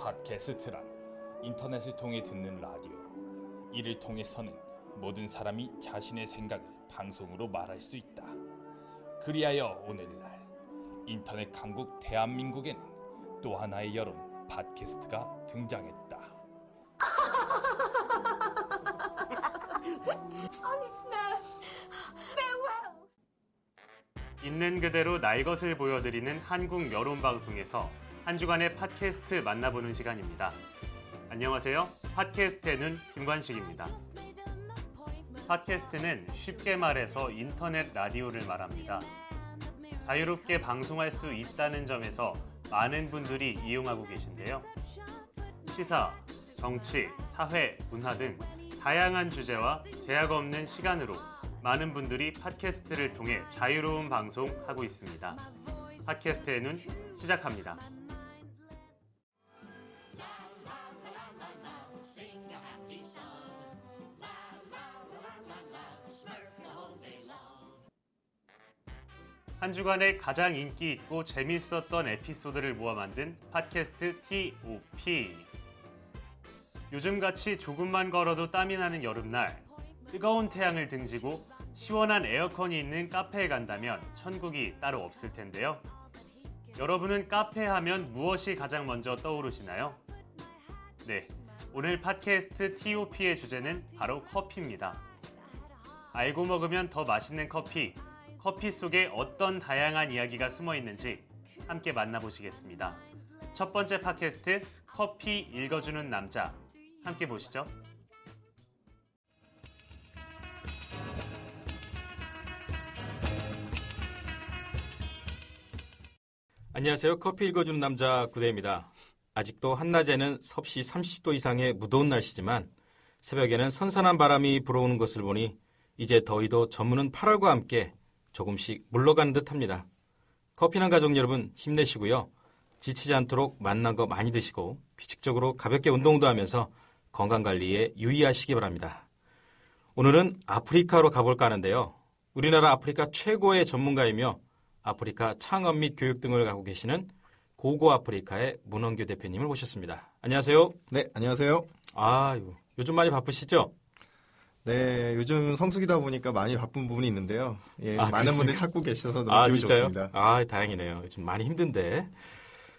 팟캐스트란 인터넷을 통해 듣는 라디오. 이를 통해서는 모든 사람이 자신의 생각을 방송으로 말할 수 있다. 그리하여 오늘날 인터넷 강국 대한민국에는 또 하나의 여론 팟캐스트가 등장했다. 있는 그대로 날 것을 보여드리는 한국 여론방송에서 한 주간의 팟캐스트 만나보는 시간입니다. 안녕하세요. 팟캐스트의 눈 김관식입니다. 팟캐스트는 쉽게 말해서 인터넷 라디오를 말합니다. 자유롭게 방송할 수 있다는 점에서 많은 분들이 이용하고 계신데요. 시사, 정치, 사회, 문화 등 다양한 주제와 제약 없는 시간으로 많은 분들이 팟캐스트를 통해 자유로운 방송하고 있습니다. 팟캐스트의 눈 시작합니다. 한 주간에 가장 인기 있고 재밌었던 에피소드를 모아 만든 팟캐스트 TOP. 요즘같이 조금만 걸어도 땀이 나는 여름날, 뜨거운 태양을 등지고 시원한 에어컨이 있는 카페에 간다면 천국이 따로 없을 텐데요. 여러분은 카페 하면 무엇이 가장 먼저 떠오르시나요? 네, 오늘 팟캐스트 TOP의 주제는 바로 커피입니다. 알고 먹으면 더 맛있는 커피, 커피 속에 어떤 다양한 이야기가 숨어 있는지 함께 만나보시겠습니다. 첫 번째 팟캐스트, 커피 읽어주는 남자, 함께 보시죠. 안녕하세요. 커피 읽어주는 남자 구대입니다. 아직도 한낮에는 섭씨 30도 이상의 무더운 날씨지만 새벽에는 선선한 바람이 불어오는 것을 보니 이제 더위도 저무는 8월과 함께 조금씩 물러가는 듯합니다. 커피난 가족 여러분 힘내시고요. 지치지 않도록 맛난 거 많이 드시고 규칙적으로 가볍게 운동도 하면서 건강관리에 유의하시기 바랍니다. 오늘은 아프리카로 가볼까 하는데요. 우리나라 아프리카 최고의 전문가이며 아프리카 창업 및 교육 등을 하고 계시는 고고 아프리카의 문원규 대표님을 모셨습니다. 안녕하세요. 네, 안녕하세요. 요즘 많이 바쁘시죠? 네, 요즘 성수기다 보니까 많이 바쁜 부분이 있는데요. 예, 많은 분들이 찾고 계셔서 너무 기분이 진짜요? 좋습니다. 다행이네요. 요즘 많이 힘든데.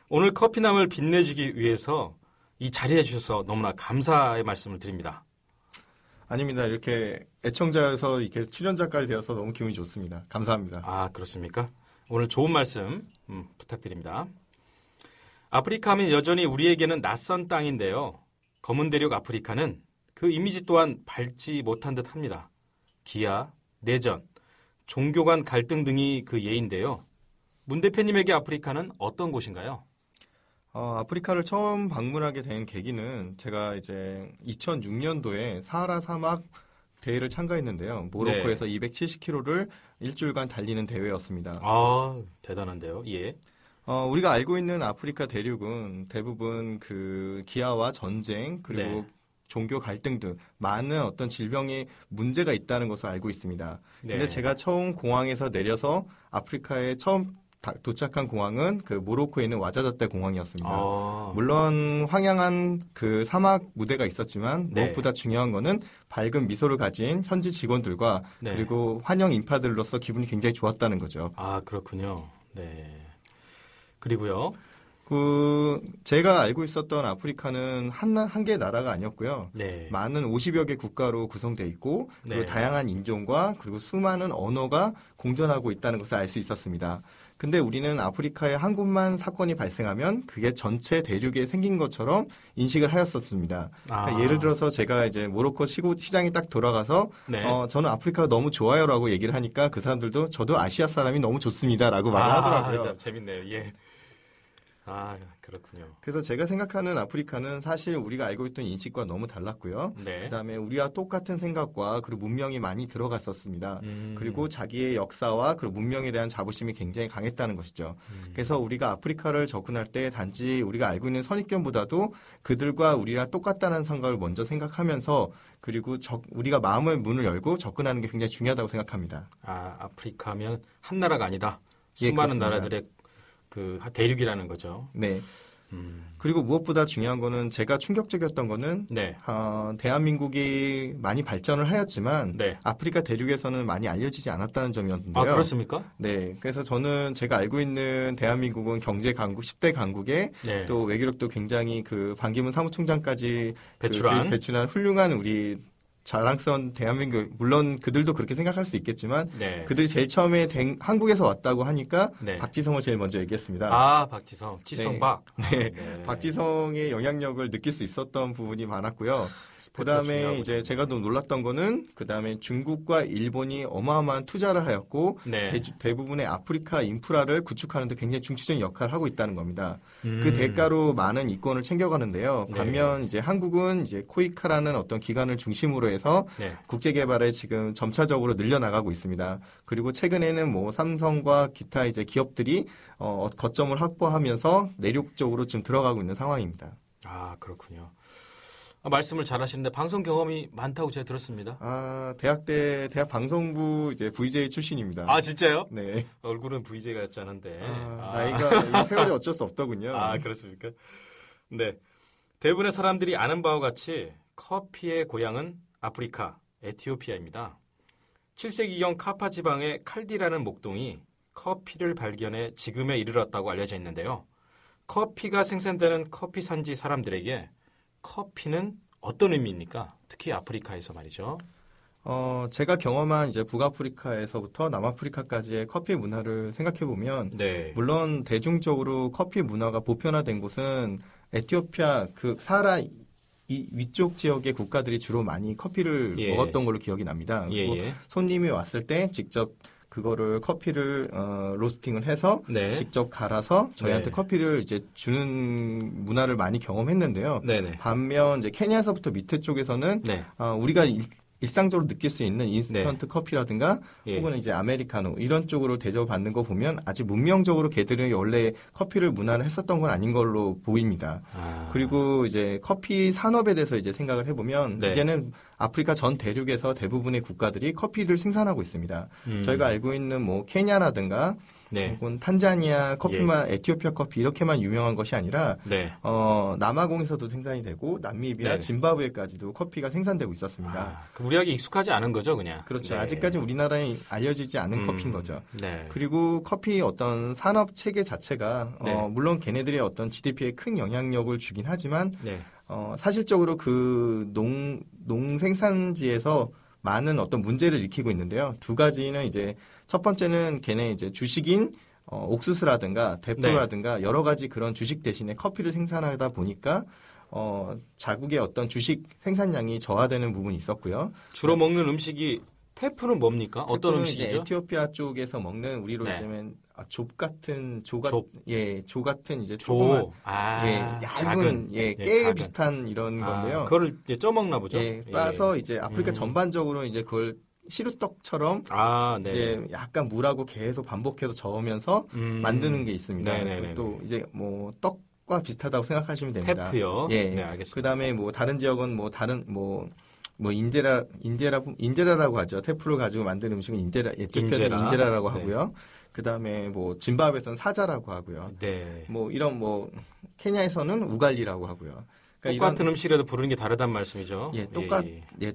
오늘 커피남을 빛내주기 위해서 이 자리에 해주셔서 너무나 감사의 말씀을 드립니다. 아닙니다. 이렇게 애청자에서 이렇게 출연자까지 되어서 너무 기분이 좋습니다. 감사합니다. 그렇습니까? 오늘 좋은 말씀 부탁드립니다. 아프리카 하면 여전히 우리에게는 낯선 땅인데요. 검은 대륙 아프리카는 그 이미지 또한 밝지 못한 듯합니다. 기아, 내전, 종교 간 갈등 등이 그 예인데요. 문 대표님에게 아프리카는 어떤 곳인가요? 아프리카를 처음 방문하게 된 계기는 제가 이제 2006년도에 사하라 사막 대회를 참가했는데요. 모로코에서 270km를 일주일간 달리는 대회였습니다. 대단한데요. 예. 우리가 알고 있는 아프리카 대륙은 대부분 그 기아와 전쟁 그리고 종교 갈등 등 많은 어떤 질병이 문제가 있다는 것을 알고 있습니다. 근데 제가 처음 공항에서 내려서 아프리카에 처음 도착한 공항은 그 모로코에 있는 와자자떼 공항이었습니다. 물론 황량한 그 사막 무대가 있었지만 무엇보다 중요한 거는 밝은 미소를 가진 현지 직원들과 그리고 환영 인파들로서 기분이 굉장히 좋았다는 거죠. 그렇군요. 네. 그리고요. 제가 알고 있었던 아프리카는 한 개의 나라가 아니었고요. 많은 50여 개 국가로 구성되어 있고, 그리고 다양한 인종과 그리고 수많은 언어가 공존하고 있다는 것을 알 수 있었습니다. 근데 우리는 아프리카에 한 곳만 사건이 발생하면 그게 전체 대륙에 생긴 것처럼 인식을 하였었습니다. 그러니까 예를 들어서 제가 이제 모로코 시장에 딱 돌아가서 저는 아프리카가 너무 좋아요라고 얘기를 하니까 그 사람들도 저도 아시아 사람이 너무 좋습니다라고 말을 하더라고요. 재밌네요. 예. 그렇군요. 그래서 제가 생각하는 아프리카는 사실 우리가 알고 있던 인식과 너무 달랐고요. 그다음에 우리와 똑같은 생각과 그리고 문명이 많이 들어갔었습니다. 그리고 자기의 역사와 그리고 문명에 대한 자부심이 굉장히 강했다는 것이죠. 그래서 우리가 아프리카를 접근할 때 단지 우리가 알고 있는 선입견보다도 그들과 우리랑 똑같다는 생각을 먼저 생각하면서 그리고 우리가 마음의 문을 열고 접근하는 게 굉장히 중요하다고 생각합니다. 아프리카면 한 나라가 아니다. 수많은 나라들의 그 대륙이라는 거죠. 네. 그리고 무엇보다 중요한 거는 제가 충격적이었던 거는 네. 대한민국이 많이 발전을 하였지만 네. 아프리카 대륙에서는 많이 알려지지 않았다는 점이었는데요. 아, 그렇습니까? 네. 그래서 저는 제가 알고 있는 대한민국은 경제 강국, 10대 강국에 네. 또 외교력도 굉장히 그 반기문 사무총장까지 배출한 훌륭한 우리 자랑스러운 대한민국, 물론 그들도 그렇게 생각할 수 있겠지만 네. 그들이 제일 처음에 한국에서 왔다고 하니까 네. 박지성을 제일 먼저 얘기했습니다. 아, 박지성, 지성박. 네. 네. 박지성의 영향력을 느낄 수 있었던 부분이 많았고요. 그다음에 이제 제가 또 놀랐던 거는 그다음에 중국과 일본이 어마어마한 투자를 하였고 네. 대부분의 아프리카 인프라를 구축하는 데 굉장히 중추적인 역할을 하고 있다는 겁니다. 그 대가로 많은 이권을 챙겨가는데요. 반면 이제 한국은 이제 코이카라는 어떤 기관을 중심으로 해서 네. 국제 개발에 지금 점차적으로 늘려나가고 있습니다. 그리고 최근에는 뭐 삼성과 기타 이제 기업들이 거점을 확보하면서 내륙 쪽으로 지금 들어가고 있는 상황입니다. 아, 그렇군요. 말씀을 잘하시는데 방송 경험이 많다고 제가 들었습니다. 아, 대학 방송부 이제 VJ 출신입니다. 아, 진짜요? 네. 얼굴은 VJ 같지 않은데. 나이가 세월이 어쩔 수 없더군요. 아, 그렇습니까? 네. 대부분의 사람들이 아는 바와 같이 커피의 고향은 아프리카, 에티오피아입니다. 7세기경 카파 지방의 칼디라는 목동이 커피를 발견해 지금에 이르렀다고 알려져 있는데요. 커피가 생산되는 커피 산지 사람들에게 커피는 어떤 의미입니까? 특히 아프리카에서 말이죠. 제가 경험한 이제 북아프리카에서부터 남아프리카까지의 커피 문화를 생각해 보면, 네. 물론 대중적으로 커피 문화가 보편화된 곳은 에티오피아 그 사하라 이 위쪽 지역의 국가들이 주로 많이 커피를 먹었던 걸로 기억이 납니다. 그리고 손님이 왔을 때 직접 그거를 커피를 로스팅을 해서 네. 직접 갈아서 저희한테 네. 커피를 이제 주는 문화를 많이 경험했는데요. 네네. 반면 이제 케냐에서부터 밑에 쪽에서는 네. 우리가 일상적으로 느낄 수 있는 인스턴트 네. 커피라든가 혹은 이제 아메리카노 이런 쪽으로 대접받는 거 보면 아직 문명적으로 걔들은 원래 커피를 문화를 했었던 건 아닌 걸로 보입니다. 그리고 이제 커피 산업에 대해서 이제 생각을 해보면 네. 이제는 아프리카 전 대륙에서 대부분의 국가들이 커피를 생산하고 있습니다. 저희가 알고 있는 뭐 케냐라든가 네. 혹은 탄자니아 커피만 에티오피아 커피 이렇게만 유명한 것이 아니라 네. 남아공에서도 생산이 되고 남미비아, 네. 짐바브웨까지도 커피가 생산되고 있었습니다. 우리에게 익숙하지 않은 거죠, 그냥. 그렇죠. 네. 아직까지 우리나라에 알려지지 않은 커피인 거죠. 네. 그리고 커피 어떤 산업 체계 자체가 네. 물론 걔네들의 어떤 GDP에 큰 영향력을 주긴 하지만 네. 사실적으로 그 농생산지에서 많은 어떤 문제를 일으키고 있는데요. 두 가지는 이제 첫 번째는 걔네 이제 주식인 옥수수라든가 대표라든가 네. 여러 가지 그런 주식 대신에 커피를 생산하다 보니까 자국의 어떤 주식 생산량이 저하되는 부분이 있었고요. 주로 먹는 음식이 테프는 뭡니까? 어떤 음식이죠? 이제 에티오피아 쪽에서 먹는 우리로 네. 이제는 조 같은 조 같은 이제 조그만 얇은 깨 비슷한 이런 건데요. 그거를 이제 쪄먹나 보죠. 따서 이제 아프리카 전반적으로 이제 그걸 시루떡처럼 네. 이제 약간 물하고 계속 반복해서 저으면서 만드는 게 있습니다. 또 이제 뭐 떡과 비슷하다고 생각하시면 됩니다. 테프요. 네, 알겠습니다. 그다음에 뭐 다른 지역은 뭐 다른 뭐 인제라라고 하죠. 테프를 가지고 만든 음식은 에티오피아에서는 인제라라고 하고요. 네. 그다음에 뭐 짐바브웨에서는 사자라고 하고요. 네. 뭐 이런 뭐 케냐에서는 우갈리라고 하고요. 그러니까 똑같은 음식이라도 부르는 게 다르단 말씀이죠.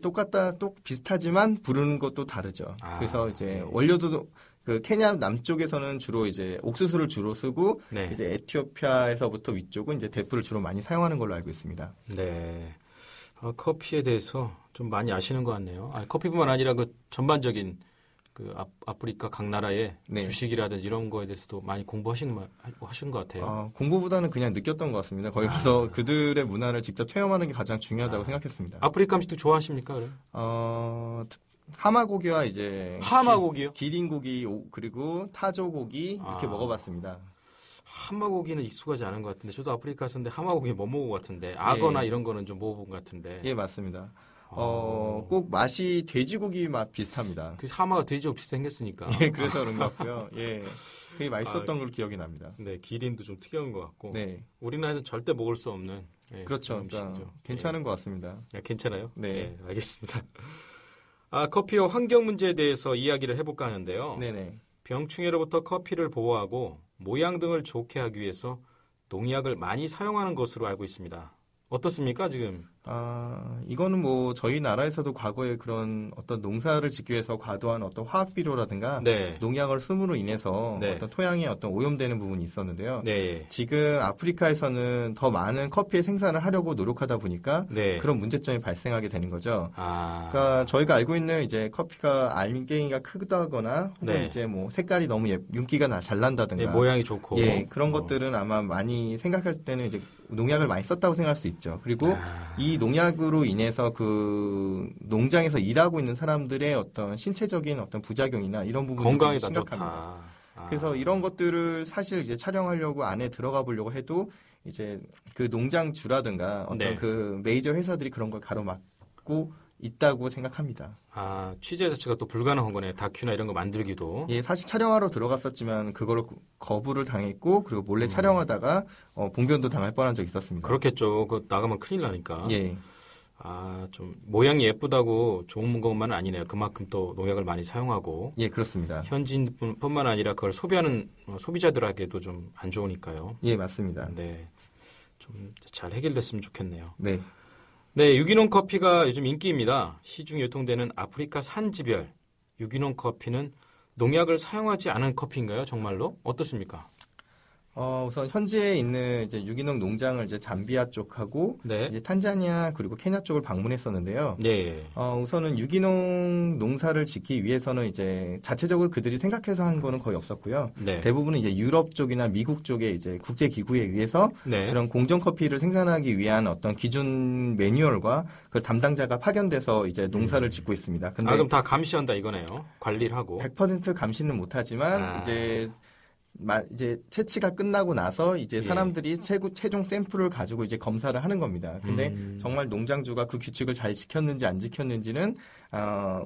똑같다, 비슷하지만 부르는 것도 다르죠. 그래서 이제 원료도 그 케냐 남쪽에서는 주로 이제 옥수수를 주로 쓰고 네. 이제 에티오피아에서부터 위쪽은 이제 대프를 주로 많이 사용하는 걸로 알고 있습니다. 네. 커피에 대해서 좀 많이 아시는 것 같네요. 커피뿐만 아니라 그 전반적인 그 아프리카 각 나라의 네. 주식이라든지 이런 거에 대해서도 많이 공부하신 것 같아요. 공부보다는 그냥 느꼈던 것 같습니다. 거기 가서 그들의 문화를 직접 체험하는 게 가장 중요하다고 생각했습니다. 아프리카 음식도 좋아하십니까? 그럼? 하마고기와 이제 하마고기요? 기린고기 그리고 타조고기 이렇게 먹어봤습니다. 하마고기는 익숙하지 않은 것 같은데 저도 아프리카 갔었는데 하마고기 못 먹은 것 같은데 악어나 이런 거는 좀 먹어본 것 같은데. 예, 맞습니다. 꼭 맛이 돼지고기 맛 비슷합니다. 그 하마가 돼지하고 비슷하게 생겼으니까. 예, 그래서 그런 것 같고요. 예, 되게 맛있었던 걸 기억이 납니다. 네, 기린도 좀 특이한 것 같고. 네. 우리나라에서는 절대 먹을 수 없는. 그렇죠. 그러니까 괜찮은 것 같습니다. 괜찮아요? 네, 알겠습니다. 커피와 환경 문제에 대해서 이야기를 해볼까 하는데요. 네네. 병충해로부터 커피를 보호하고 모양 등을 좋게 하기 위해서 농약을 많이 사용하는 것으로 알고 있습니다. 어떻습니까, 지금? 이거는 뭐 저희 나라에서도 과거에 그런 어떤 농사를 짓기 위해서 과도한 어떤 화학 비료라든가 네. 농약을 씀으로 인해서 네. 어떤 토양에 어떤 오염되는 부분이 있었는데요. 네. 지금 아프리카에서는 더 많은 커피의 생산을 하려고 노력하다 보니까 네. 그런 문제점이 발생하게 되는 거죠. 아. 그러니까 저희가 알고 있는 이제 커피가 알갱이가 크다거나 혹은 네. 이제 뭐 색깔이 너무 윤기가 잘 난다든가 네, 모양이 좋고. 예, 그런 것들은 아마 많이 생각했을 때는 이제 농약을 많이 썼다고 생각할 수 있죠. 그리고 이 농약으로 인해서 그 농장에서 일하고 있는 사람들의 어떤 신체적인 어떤 부작용이나 이런 부분이 건강이 다 심각합니다. 좋다. 그래서 이런 것들을 사실 이제 촬영하려고 안에 들어가 보려고 해도 이제 그 농장주라든가 어떤 네. 그 메이저 회사들이 그런 걸 가로막고 있다고 생각합니다. 취재 자체가 또 불가능한 거네. 다큐나 이런 거 만들기도. 예, 사실 촬영하러 들어갔었지만 그걸 거부를 당했고 그리고 몰래 촬영하다가 봉변도 당할 뻔한 적이 있었습니다. 그렇겠죠. 그거 나가면 큰일 나니까. 예. 좀 모양이 예쁘다고 좋은 것만은 아니네요. 그만큼 또 농약을 많이 사용하고. 예, 그렇습니다. 현지인뿐만 아니라 그걸 소비하는 소비자들에게도 좀 안 좋으니까요. 예, 맞습니다. 네. 좀 잘 해결됐으면 좋겠네요. 네. 네, 유기농 커피가 요즘 인기입니다. 시중에 유통되는 아프리카 산지별 유기농 커피는 농약을 사용하지 않은 커피인가요? 정말로? 어떻습니까? 우선 현지에 있는 이제 유기농 농장을 이제 잠비아 쪽하고 네. 이제 탄자니아 그리고 케냐 쪽을 방문했었는데요. 네. 우선은 유기농 농사를 짓기 위해서는 이제 자체적으로 그들이 생각해서 한 거는 거의 없었고요. 네. 대부분은 이제 유럽 쪽이나 미국 쪽의 이제 국제 기구에 의해서 네. 그런 공정 커피를 생산하기 위한 어떤 기준 매뉴얼과 그 담당자가 파견돼서 이제 농사를 짓고 있습니다. 근데 그럼 다 감시한다 이거네요. 관리를 하고. 100% 감시는 못하지만 이제 채취가 끝나고 나서 이제 사람들이 최종 샘플을 가지고 이제 검사를 하는 겁니다. 근데 정말 농장주가 그 규칙을 잘 지켰는지 안 지켰는지는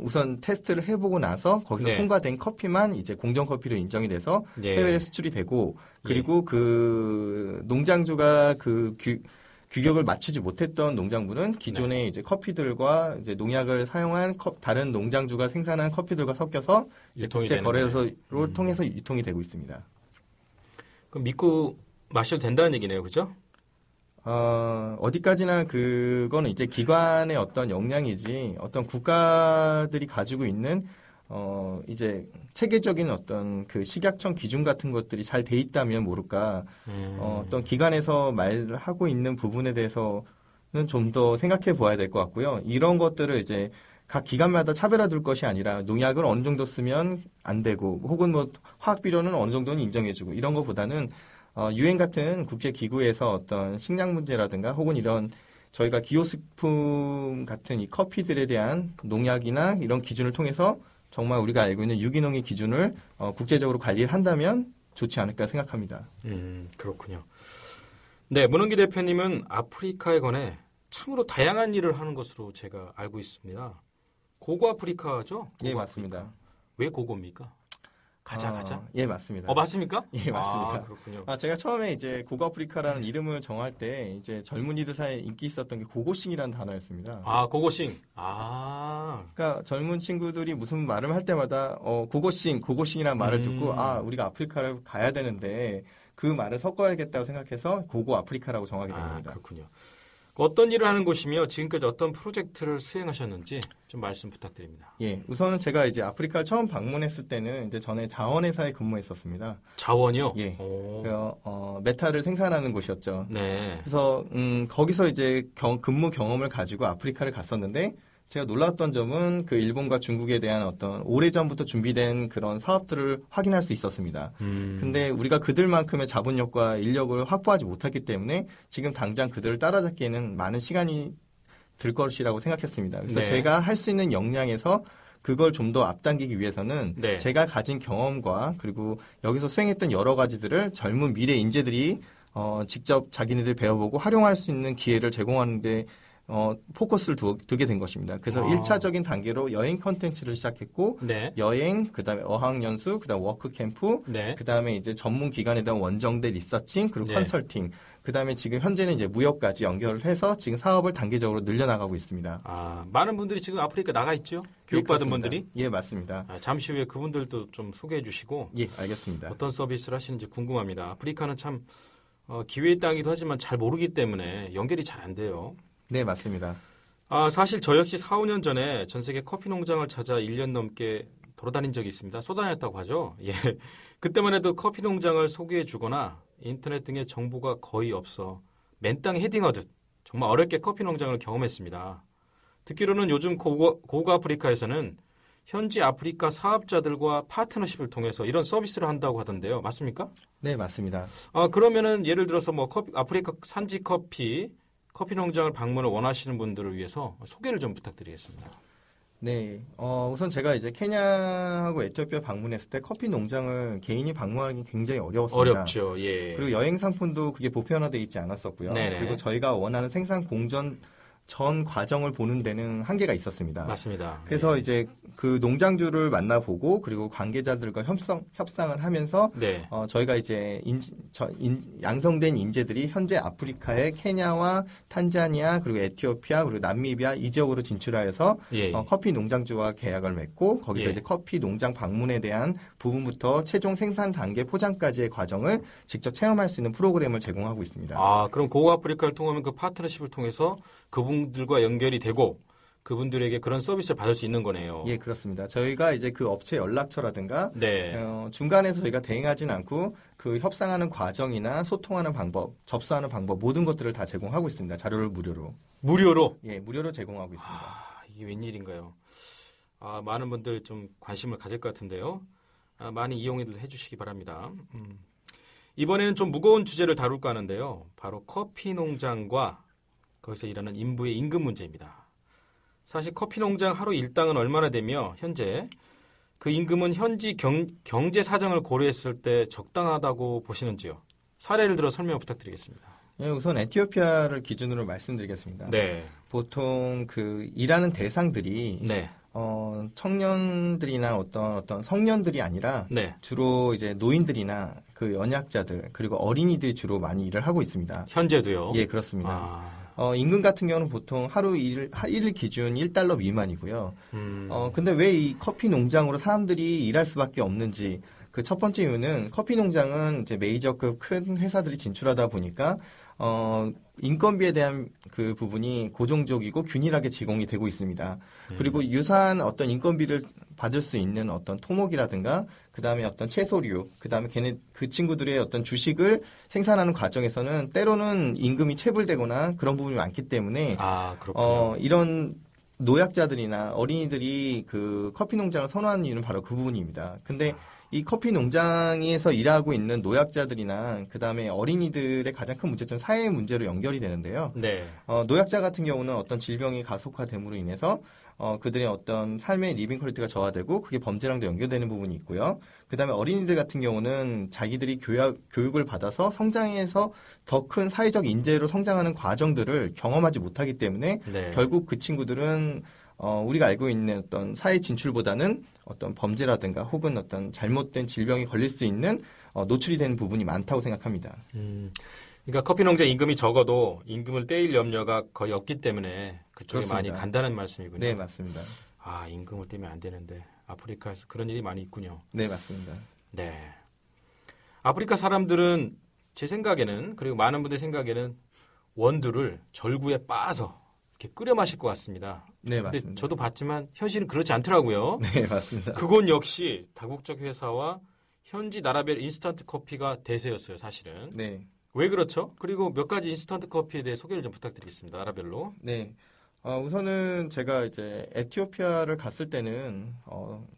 우선 테스트를 해보고 나서 거기서 통과된 커피만 이제 공정 커피로 인정이 돼서 해외에 수출이 되고 그리고 그 농장주가 그 규격을 맞추지 못했던 농장부는 기존의 이제 커피들과 이제 농약을 사용한 다른 농장주가 생산한 커피들과 섞여서 국제 거래소로 통해서 유통이 되고 있습니다. 그럼 믿고 마셔도 된다는 얘기네요, 그죠? 어디까지나 그거는 이제 기관의 어떤 역량이지 어떤 국가들이 가지고 있는 이제 체계적인 어떤 그 식약청 기준 같은 것들이 잘 돼 있다면 모를까 어떤 기관에서 말을 하고 있는 부분에 대해서는 좀 더 생각해 보아야 될 것 같고요. 이런 것들을 이제 각 기관마다 차별화둘 것이 아니라 농약을 어느 정도 쓰면 안 되고 혹은 뭐 화학 비료는 어느 정도는 인정해주고 이런 것보다는 유엔 같은 국제 기구에서 어떤 식량 문제라든가 혹은 이런 저희가 기호식품 같은 이 커피들에 대한 농약이나 이런 기준을 통해서 정말 우리가 알고 있는 유기농의 기준을 국제적으로 관리를 한다면 좋지 않을까 생각합니다. 그렇군요. 네, 문은기 대표님은 아프리카에 관해 참으로 다양한 일을 하는 것으로 제가 알고 있습니다. 고고 아프리카죠? 예, 맞습니다. 왜 고고입니까? 가자. 예, 맞습니다. 맞습니까? 예, 맞습니다. 그렇군요. 제가 처음에 이제 고고 아프리카라는 이름을 정할 때 이제 젊은이들 사이에 인기 있었던 게 고고싱이라는 단어였습니다. 고고싱. 그러니까 젊은 친구들이 무슨 말을 할 때마다 고고싱이라는 말을 듣고 우리가 아프리카를 가야 되는데 그 말을 섞어야겠다고 생각해서 고고 아프리카라고 정하게 된 겁니다. 그렇군요. 어떤 일을 하는 곳이며 지금까지 어떤 프로젝트를 수행하셨는지 좀 말씀 부탁드립니다. 예, 우선은 제가 이제 아프리카를 처음 방문했을 때는 이제 전에 자원회사에 근무했었습니다. 자원이요? 예. 메탈을 생산하는 곳이었죠. 네. 그래서 거기서 이제 근무 경험을 가지고 아프리카를 갔었는데 제가 놀랐던 점은 그 일본과 중국에 대한 어떤 오래전부터 준비된 그런 사업들을 확인할 수 있었습니다. 근데 우리가 그들만큼의 자본력과 인력을 확보하지 못했기 때문에 지금 당장 그들을 따라잡기에는 많은 시간이 들 것이라고 생각했습니다. 그래서 제가 할 수 있는 역량에서 그걸 좀 더 앞당기기 위해서는 제가 가진 경험과 그리고 여기서 수행했던 여러 가지들을 젊은 미래 인재들이 직접 자기네들 배워보고 활용할 수 있는 기회를 제공하는데 포커스를 두게 된 것입니다. 그래서 1차적인 단계로 여행 컨텐츠를 시작했고, 여행, 그 다음에 어학연수, 그 다음에 워크캠프, 그 다음에 이제 전문 기관에 대한 원정대 리서칭, 그리고 컨설팅, 그 다음에 지금 현재는 이제 무역까지 연결을 해서 지금 사업을 단계적으로 늘려나가고 있습니다. 많은 분들이 지금 아프리카 나가 있죠? 교육받은 분들이? 예, 맞습니다. 잠시 후에 그분들도 좀 소개해 주시고, 예, 알겠습니다. 어떤 서비스를 하시는지 궁금합니다. 아프리카는 참, 기회의 땅이기도 하지만 잘 모르기 때문에 연결이 잘 안 돼요. 네, 맞습니다. 사실 저 역시 4, 5년 전에 전 세계 커피 농장을 찾아 1년 넘게 돌아다닌 적이 있습니다. 쏘다녔다고 하죠. 예. 그때만 해도 커피 농장을 소개해 주거나 인터넷 등의 정보가 거의 없어 맨 땅에 헤딩하듯 정말 어렵게 커피 농장을 경험했습니다. 듣기로는 요즘 고가 아프리카에서는 현지 아프리카 사업자들과 파트너십을 통해서 이런 서비스를 한다고 하던데요. 맞습니까? 네, 맞습니다. 그러면은 예를 들어서 뭐 아프리카 산지 커피 농장을 방문을 원하시는 분들을 위해서 소개를 좀 부탁드리겠습니다. 네, 우선 제가 이제 케냐하고 에티오피아 방문했을 때 커피 농장을 개인이 방문하기 굉장히 어려웠습니다. 어렵죠. 예. 그리고 여행 상품도 그게 보편화되어 있지 않았었고요. 네네. 그리고 저희가 원하는 생산 공정 전 과정을 보는 데는 한계가 있었습니다. 맞습니다. 그래서 이제 그 농장주를 만나보고 그리고 관계자들과 협상을 하면서 네. 저희가 이제 양성된 인재들이 현재 아프리카의 케냐와 탄자니아 그리고 에티오피아 그리고 남미비아 이 지역으로 진출하여서 예. 커피 농장주와 계약을 맺고 거기서 예. 이제 커피 농장 방문에 대한 부분부터 최종 생산 단계 포장까지의 과정을 직접 체험할 수 있는 프로그램을 제공하고 있습니다. 그럼 고가 아프리카를 통하면 그 파트너십을 통해서 그분들과 연결이 되고 그분들에게 그런 서비스를 받을 수 있는 거네요. 예, 그렇습니다. 저희가 이제 그 업체 연락처라든가 네. 중간에서 저희가 대행하지는 않고 그 협상하는 과정이나 소통하는 방법, 접수하는 방법 모든 것들을 다 제공하고 있습니다. 자료를 무료로. 무료로? 예, 무료로 제공하고 있습니다. 이게 웬일인가요? 많은 분들 좀 관심을 가질 것 같은데요. 많이 이용을 해주시기 바랍니다. 이번에는 좀 무거운 주제를 다룰까 하는데요. 바로 커피 농장과 거기서 일하는 인부의 임금 문제입니다. 사실 커피 농장 하루 일당은 얼마나 되며 현재 그 임금은 현지 경제 사정을 고려했을 때 적당하다고 보시는지요? 사례를 들어 설명 부탁드리겠습니다. 예, 우선 에티오피아를 기준으로 말씀드리겠습니다. 네. 보통 그 일하는 대상들이 네. 청년들이나 어떤 성년들이 아니라 네. 주로 이제 노인들이나 그 연약자들 그리고 어린이들이 주로 많이 일을 하고 있습니다. 현재도요? 예, 그렇습니다. 임금 같은 경우는 보통 하루 일 기준 $1 미만이고요. 근데 왜 이 커피 농장으로 사람들이 일할 수밖에 없는지 그 첫 번째 이유는 커피 농장은 이제 메이저급 큰 회사들이 진출하다 보니까 인건비에 대한 그 부분이 고정적이고 균일하게 제공이 되고 있습니다. 그리고 유사한 어떤 인건비를 받을 수 있는 어떤 토목이라든가 그다음에 어떤 채소류, 그다음에 그 친구들의 어떤 주식을 생산하는 과정에서는 때로는 임금이 체불되거나 그런 부분이 많기 때문에 그렇군요. 이런 노약자들이나 어린이들이 그 커피 농장을 선호하는 이유는 바로 그 부분입니다. 근데 이 커피 농장에서 일하고 있는 노약자들이나 그다음에 어린이들의 가장 큰 문제점은 사회의 문제로 연결이 되는데요. 네. 노약자 같은 경우는 어떤 질병이 가속화됨으로 인해서 그들의 어떤 삶의 리빙 퀄리티가 저하되고 그게 범죄랑도 연결되는 부분이 있고요. 그다음에 어린이들 같은 경우는 자기들이 교육을 받아서 성장해서 더 큰 사회적 인재로 성장하는 과정들을 경험하지 못하기 때문에 네. 결국 그 친구들은 우리가 알고 있는 어떤 사회 진출보다는 어떤 범죄라든가 혹은 어떤 잘못된 질병이 걸릴 수 있는 노출이 되는 부분이 많다고 생각합니다. 그러니까 커피 농장 임금이 적어도 임금을 떼일 염려가 거의 없기 때문에 그쪽에 그렇습니다. 많이 간다는 말씀이군요. 네, 맞습니다. 임금을 떼면 안 되는데 아프리카에서 그런 일이 많이 있군요. 네, 맞습니다. 네. 아프리카 사람들은 제 생각에는 그리고 많은 분들 생각에는 원두를 절구에 빻아서 이렇게 끓여 마실 것 같습니다. 네, 근데 맞습니다. 저도 봤지만 현실은 그렇지 않더라고요. 네, 맞습니다. 그건 역시 다국적 회사와 현지 나라별 인스턴트 커피가 대세였어요, 사실은. 네. 왜 그렇죠? 그리고 몇 가지 인스턴트 커피에 대해 소개를 좀 부탁드리겠습니다. 나라별로. 네. 우선은 제가 이제 에티오피아를 갔을 때는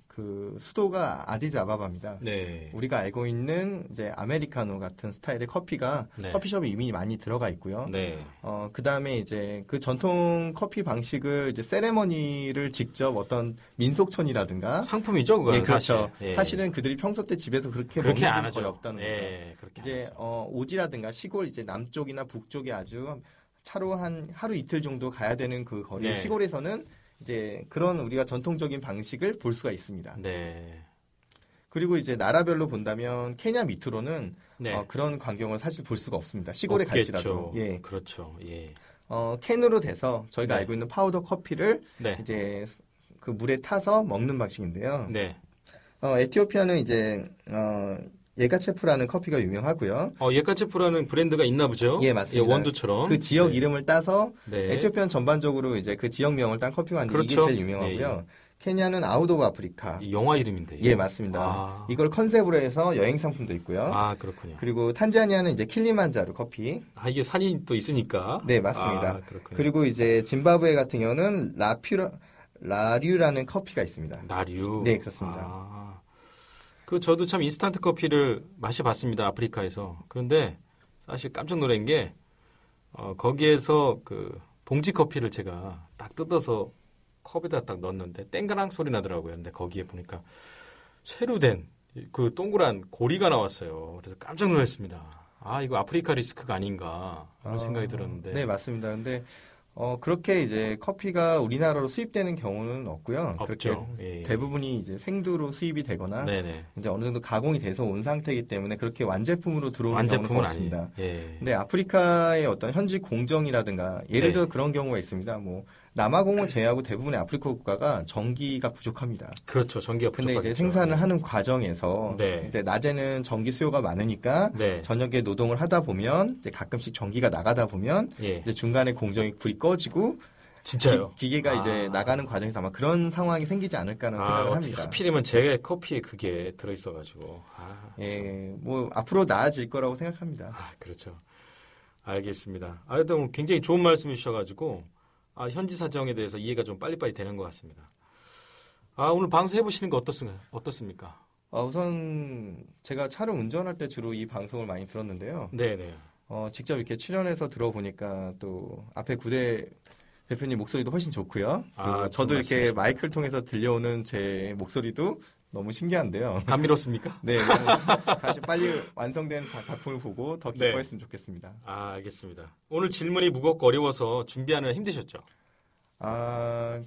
그 수도가 아디스아바바입니다. 네. 우리가 알고 있는 이제 아메리카노 같은 스타일의 커피가 네. 커피숍에 이미 많이 들어가 있고요. 네. 그다음에 이제 그 전통 커피 방식을 이제 세레머니를 직접 어떤 민속촌이라든가 상품이죠, 그건 예, 그렇죠. 사실. 예. 사실은 그들이 평소 때 집에서 그렇게 그렇게 먹는 안 게 하죠. 거의 없다는 거죠. 예, 그렇게 안 이제 하죠. 오지라든가 시골 이제 남쪽이나 북쪽에 아주 차로 한 하루 이틀 정도 가야 되는 그 거리 네. 시골에서는 이제 그런 우리가 전통적인 방식을 볼 수가 있습니다. 네. 그리고 이제 나라별로 본다면 케냐 밑으로는 네. 그런 광경을 사실 볼 수가 없습니다. 시골에 없겠죠. 갈지라도. 예. 그렇죠. 예. 캔으로 돼서 저희가 네. 알고 있는 파우더 커피를 네. 이제 그 물에 타서 먹는 방식인데요. 네. 에티오피아는 이제 예가체프라는 커피가 유명하고요. 예가체프라는 브랜드가 있나 보죠? 예, 맞습니다. 예, 원두처럼. 그 지역 네. 이름을 따서 네. 에티오피아는 전반적으로 이제 그 지역명을 딴 커피가 아닌데 그렇죠. 이게 제일 유명하고요. 케냐는 아웃 오브 아프리카. 영화 이름인데요. 예, 맞습니다. 이걸 컨셉으로 해서 여행 상품도 있고요. 그렇군요. 그리고 탄자니아는 이제 킬리만자로 커피. 이게 산이 또 있으니까. 네, 맞습니다. 그렇군요. 그리고 이제 짐바브웨 같은 경우는 라류라는 커피가 있습니다. 라류. 네, 그렇습니다. 저도 참 인스턴트 커피를 마셔봤습니다. 아프리카에서. 그런데 사실 깜짝 놀란 게 거기에서 그 봉지 커피를 제가 딱 뜯어서 컵에다 딱 넣었는데 땡가랑 소리 나더라고요. 근데 거기에 보니까 새로 된 그 동그란 고리가 나왔어요. 그래서 깜짝 놀랐습니다. 이거 아프리카 리스크가 아닌가 그런 생각이 들었는데. 네, 맞습니다. 근데 그렇게 이제 커피가 우리나라로 수입되는 경우는 없고요. 없죠. 그렇게 대부분이 이제 생두로 수입이 되거나 네네. 이제 어느 정도 가공이 돼서 온 상태이기 때문에 그렇게 완제품으로 들어오는 경우는 없습니다. 근데 아프리카의 어떤 현지 공정이라든가 예를 들어 그런 경우가 있습니다. 뭐 남아공을 제외하고 대부분의 아프리카 국가가 전기가 부족합니다. 그렇죠. 전기가 부족하죠. 근데 이제 생산을 하는 과정에서 네. 이제 낮에는 전기 수요가 많으니까 네. 저녁에 노동을 하다 보면 이제 가끔씩 전기가 나가다 보면 이제 중간에 공정이 불이 꺼지고 진짜요? 기계가 이제 나가는 과정에서 아마 그런 상황이 생기지 않을까라는 생각을 합니다. 하필이면 제 커피에 그게 들어있어가지고. 뭐 앞으로 나아질 거라고 생각합니다. 그렇죠. 알겠습니다. 하여튼 굉장히 좋은 말씀해 주셔가지고 현지 사정에 대해서 이해가 좀 빨리빨리 되는 것 같습니다. 오늘 방송 해보시는 거 어떻습니까? 우선 제가 차를 운전할 때 주로 이 방송을 많이 들었는데요. 네네. 직접 이렇게 출연해서 들어보니까 또 앞에 구대 대표님 목소리도 훨씬 좋고요. 저도 이렇게 마이크를 통해서 들려오는 제 목소리도 너무 신기한데요. 감미롭습니까? 네. 다시 빨리 완성된 작품을 보고 더 기뻐했으면 좋겠습니다. 알겠습니다. 오늘 질문이 무겁고 어려워서 준비하느라 힘드셨죠?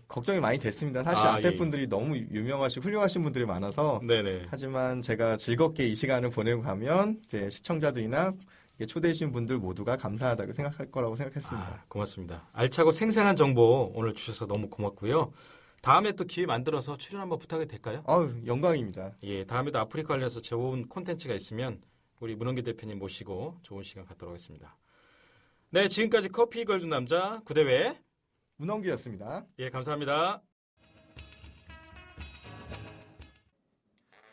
걱정이 많이 됐습니다. 사실 앞에 분들이 너무 유명하시고 훌륭하신 분들이 많아서. 네네. 하지만 제가 즐겁게 이 시간을 보내고 가면 이제 시청자들이나 초대해주신 분들 모두가 감사하다고 생각할 거라고 생각했습니다. 고맙습니다. 알차고 생생한 정보 오늘 주셔서 너무 고맙고요. 다음에 또 기회 만들어서 출연 한번 부탁해도 될까요? 영광입니다. 예, 다음에도 아프리카 관련해서 좋은 콘텐츠가 있으면 우리 문헌기 대표님 모시고 좋은 시간 갖도록 하겠습니다. 네, 지금까지 커피 이걸 준 남자 구대회 문헌기였습니다. 예, 감사합니다.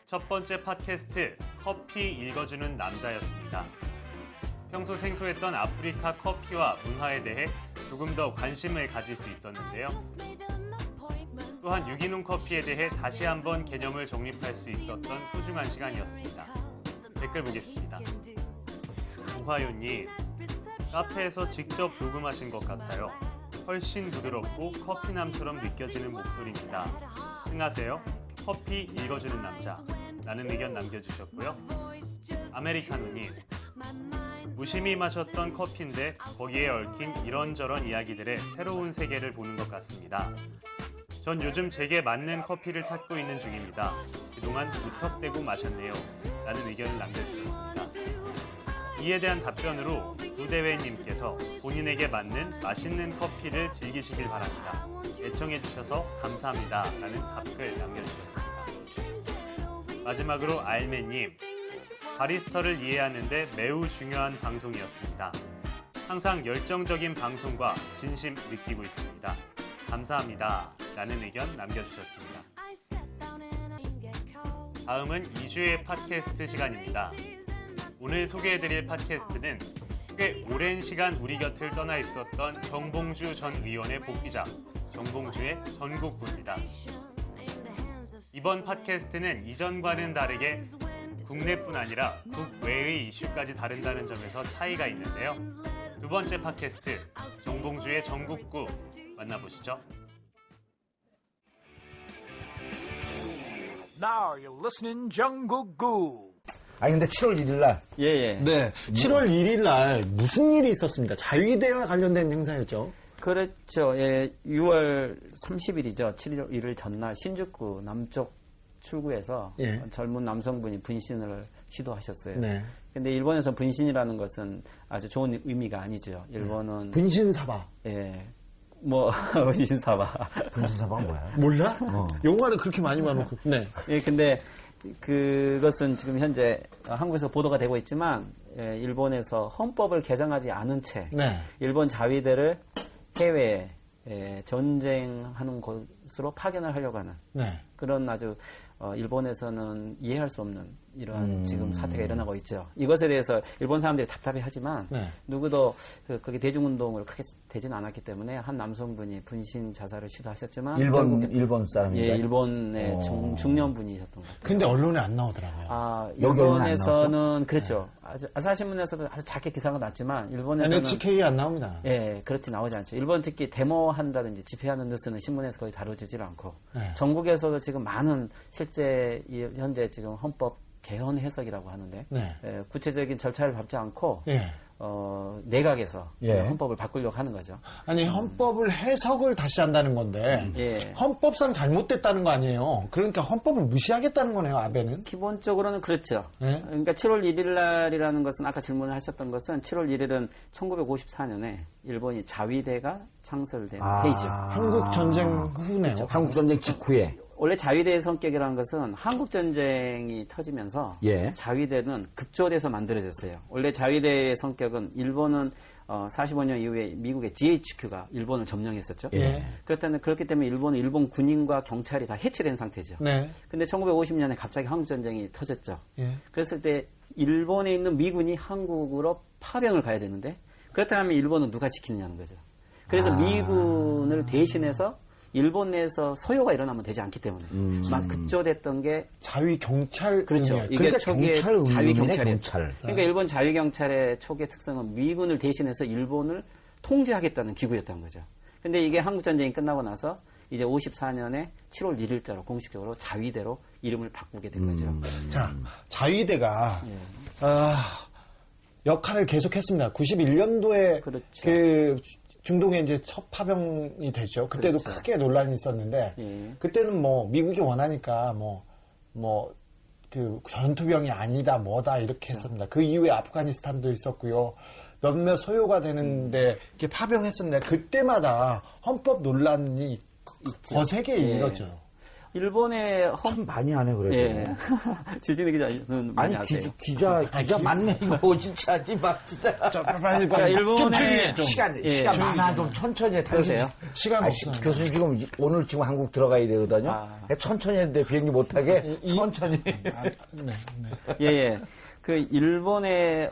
첫 번째 팟캐스트 커피 읽어주는 남자였습니다. 평소 생소했던 아프리카 커피와 문화에 대해 조금 더 관심을 가질 수 있었는데요. 또한 유기농 커피에 대해 다시 한번 개념을 정립할 수 있었던 소중한 시간이었습니다. 댓글 보겠습니다. 우화요님, 카페에서 직접 녹음하신 것 같아요. 훨씬 부드럽고 커피남처럼 느껴지는 목소리입니다. 흥하세요. 커피 읽어주는 남자. 라는 의견 남겨주셨고요. 아메리카노님, 무심히 마셨던 커피인데 거기에 얽힌 이런저런 이야기들의 새로운 세계를 보는 것 같습니다. 전 요즘 제게 맞는 커피를 찾고 있는 중입니다. 그동안 무턱대고 마셨네요. 라는 의견을 남겨주셨습니다. 이에 대한 답변으로 구대회님께서 본인에게 맞는 맛있는 커피를 즐기시길 바랍니다. 애청해주셔서 감사합니다. 라는 답글 남겨주셨습니다. 마지막으로 알매님, 바리스타를 이해하는 데 매우 중요한 방송이었습니다. 항상 열정적인 방송과 진심 느끼고 있습니다. 감사합니다. 라는 의견 남겨주셨습니다. 다음은 2주의 팟캐스트 시간입니다. 오늘 소개해드릴 팟캐스트는 꽤 오랜 시간 우리 곁을 떠나 있었던 정봉주 전 의원의 복귀작 정봉주의 전국구입니다. 이번 팟캐스트는 이전과는 다르게 국내뿐 아니라 국외의 이슈까지 다룬다는 점에서 차이가 있는데요. 두 번째 팟캐스트 정봉주의 전국구 만나보시죠. Now you're listening 정국구. 근데 7월 1일 날. 네. 7월 1일 날 무슨 일이 있었습니까? 자위대와 관련된 행사였죠. 그렇죠. 예, 6월 30일이죠. 7월 1일 전날 신주쿠 남쪽 출구에서 젊은 남성분이 분신을 시도하셨어요. 네. 근데 일본에서 분신이라는 것은 아주 좋은 의미가 아니죠. 일본은 분신사바. 분신사바. 분신사바가 뭐야? 몰라? 영화를 그렇게 많이 봐놓고. 네. 예, 근데 그것은 지금 현재 한국에서 보도가 되고 있지만 일본에서 헌법을 개정하지 않은 채 네. 일본 자위대를 해외에 전쟁하는 곳으로 파견을 하려고 하는 네. 그런 아주 일본에서는 이해할 수 없는 이러한 지금 사태가 일어나고 있죠. 이것에 대해서 일본 사람들이 답답해하지만 네. 누구도 그게 대중운동을 크게 되지는 않았기 때문에 한 남성분이 분신 자살을 시도하셨지만 일본 사람인가요? 예, 일본의 중년분이셨던 것 같아요. 근데 언론에 안 나오더라고요. 여기 언론에 안 일본에서는 그렇죠. 아사히신문에서도 아주 작게 기사가 났지만 일본에서는 NHK 안 나옵니다. 예, 그렇게 나오지 않죠. 일본 특히 데모한다든지 집회하는 뉴스는 신문에서 거의 다뤄지질 않고 네. 전국에서도 지금 많은 실제 현재 지금 헌법 개헌 해석이라고 하는데 네. 구체적인 절차를 밟지 않고 예. 내각에서 예. 헌법을 바꾸려고 하는 거죠. 아니 헌법을 해석을 다시 한다는 건데 예. 헌법상 잘못됐다는 거 아니에요. 그러니까 헌법을 무시하겠다는 거네요. 아베는. 기본적으로는 그렇죠. 예. 그러니까 7월 1일 날이라는 것은 아까 질문을 하셨던 것은 7월 1일은 1954년에 일본이 자위대가 창설된 해이죠. 한국 전쟁 후네요. 그렇죠. 한국 전쟁 직후에. 원래 자위대의 성격이라는 것은 한국 전쟁이 터지면서 예. 자위대는 급조돼서 만들어졌어요. 원래 자위대의 성격은 일본은 45년 이후에 미국의 GHQ가 일본을 점령했었죠. 예. 그렇기 때문에 일본은 일본 군인과 경찰이 다 해체된 상태죠. 네. 근데 1950년에 갑자기 한국 전쟁이 터졌죠. 예. 그랬을 때 일본에 있는 미군이 한국으로 파병을 가야 되는데 그렇다면 일본은 누가 지키느냐는 거죠. 그래서 미군을 대신해서 일본 내에서 소요가 일어나면 되지 않기 때문에 막 급조됐던 게 자위 경찰 그렇죠. 의미야. 이게 그러니까 초기에 경찰 자위 경찰이에요. 경찰. 그러니까 일본 자위 경찰의 초기의 특성은 미군을 대신해서 일본을 통제하겠다는 기구였다는 거죠. 근데 이게 한국 전쟁이 끝나고 나서 이제 54년에 7월 1일자로 공식적으로 자위대로 이름을 바꾸게 된 거죠. 자, 자위대가 예. 역할을 계속했습니다. 91년도에 그렇죠. 그 중동에 이제 첫 파병이 되죠. 그때도 그렇죠. 크게 논란이 있었는데 예. 그때는 뭐 미국이 원하니까 그 전투병이 아니다 뭐다 이렇게 했습니다. 그 이후에 아프가니스탄도 있었고요. 몇몇 소요가 되는데 이렇게 파병했었는데 그때마다 헌법 논란이 거세게 일었죠. 일본의 참 많이 하네 그래도. 예. 주진우 기자는 많이 아니 아세요. 기자 맞네 이거 진짜 진짜. 빨리 그러니까 좀 일본의 시간 예. 많아 좀 천천히 해. 당신 그러세요? 시간 없어요. 교수님 지금 오늘 지금 한국 들어가야 되거든요. 천천히 했는데 비행기 못 타게 천천히. 예. 그 일본의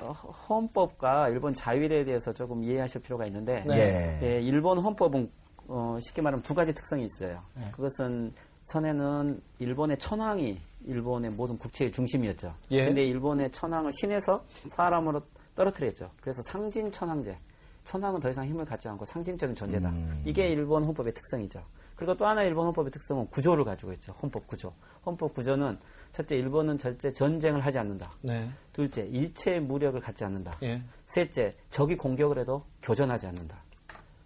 헌법과 일본 자위대에 대해서 조금 이해하실 필요가 있는데 네. 예, 일본 헌법은 쉽게 말하면 두 가지 특성이 있어요. 그것은 선에는 일본의 천황이 일본의 모든 국체의 중심이었죠. 예. 근데 일본의 천황을 신에서 사람으로 떨어뜨렸죠. 그래서 상징 천황제. 천황은 더 이상 힘을 갖지 않고 상징적인 존재다. 이게 일본 헌법의 특성이죠. 그리고 또 하나 일본 헌법의 특성은 구조를 가지고 있죠. 헌법 구조. 헌법 구조는 첫째, 일본은 절대 전쟁을 하지 않는다. 네. 둘째, 일체의 무력을 갖지 않는다. 예. 셋째, 적이 공격을 해도 교전하지 않는다.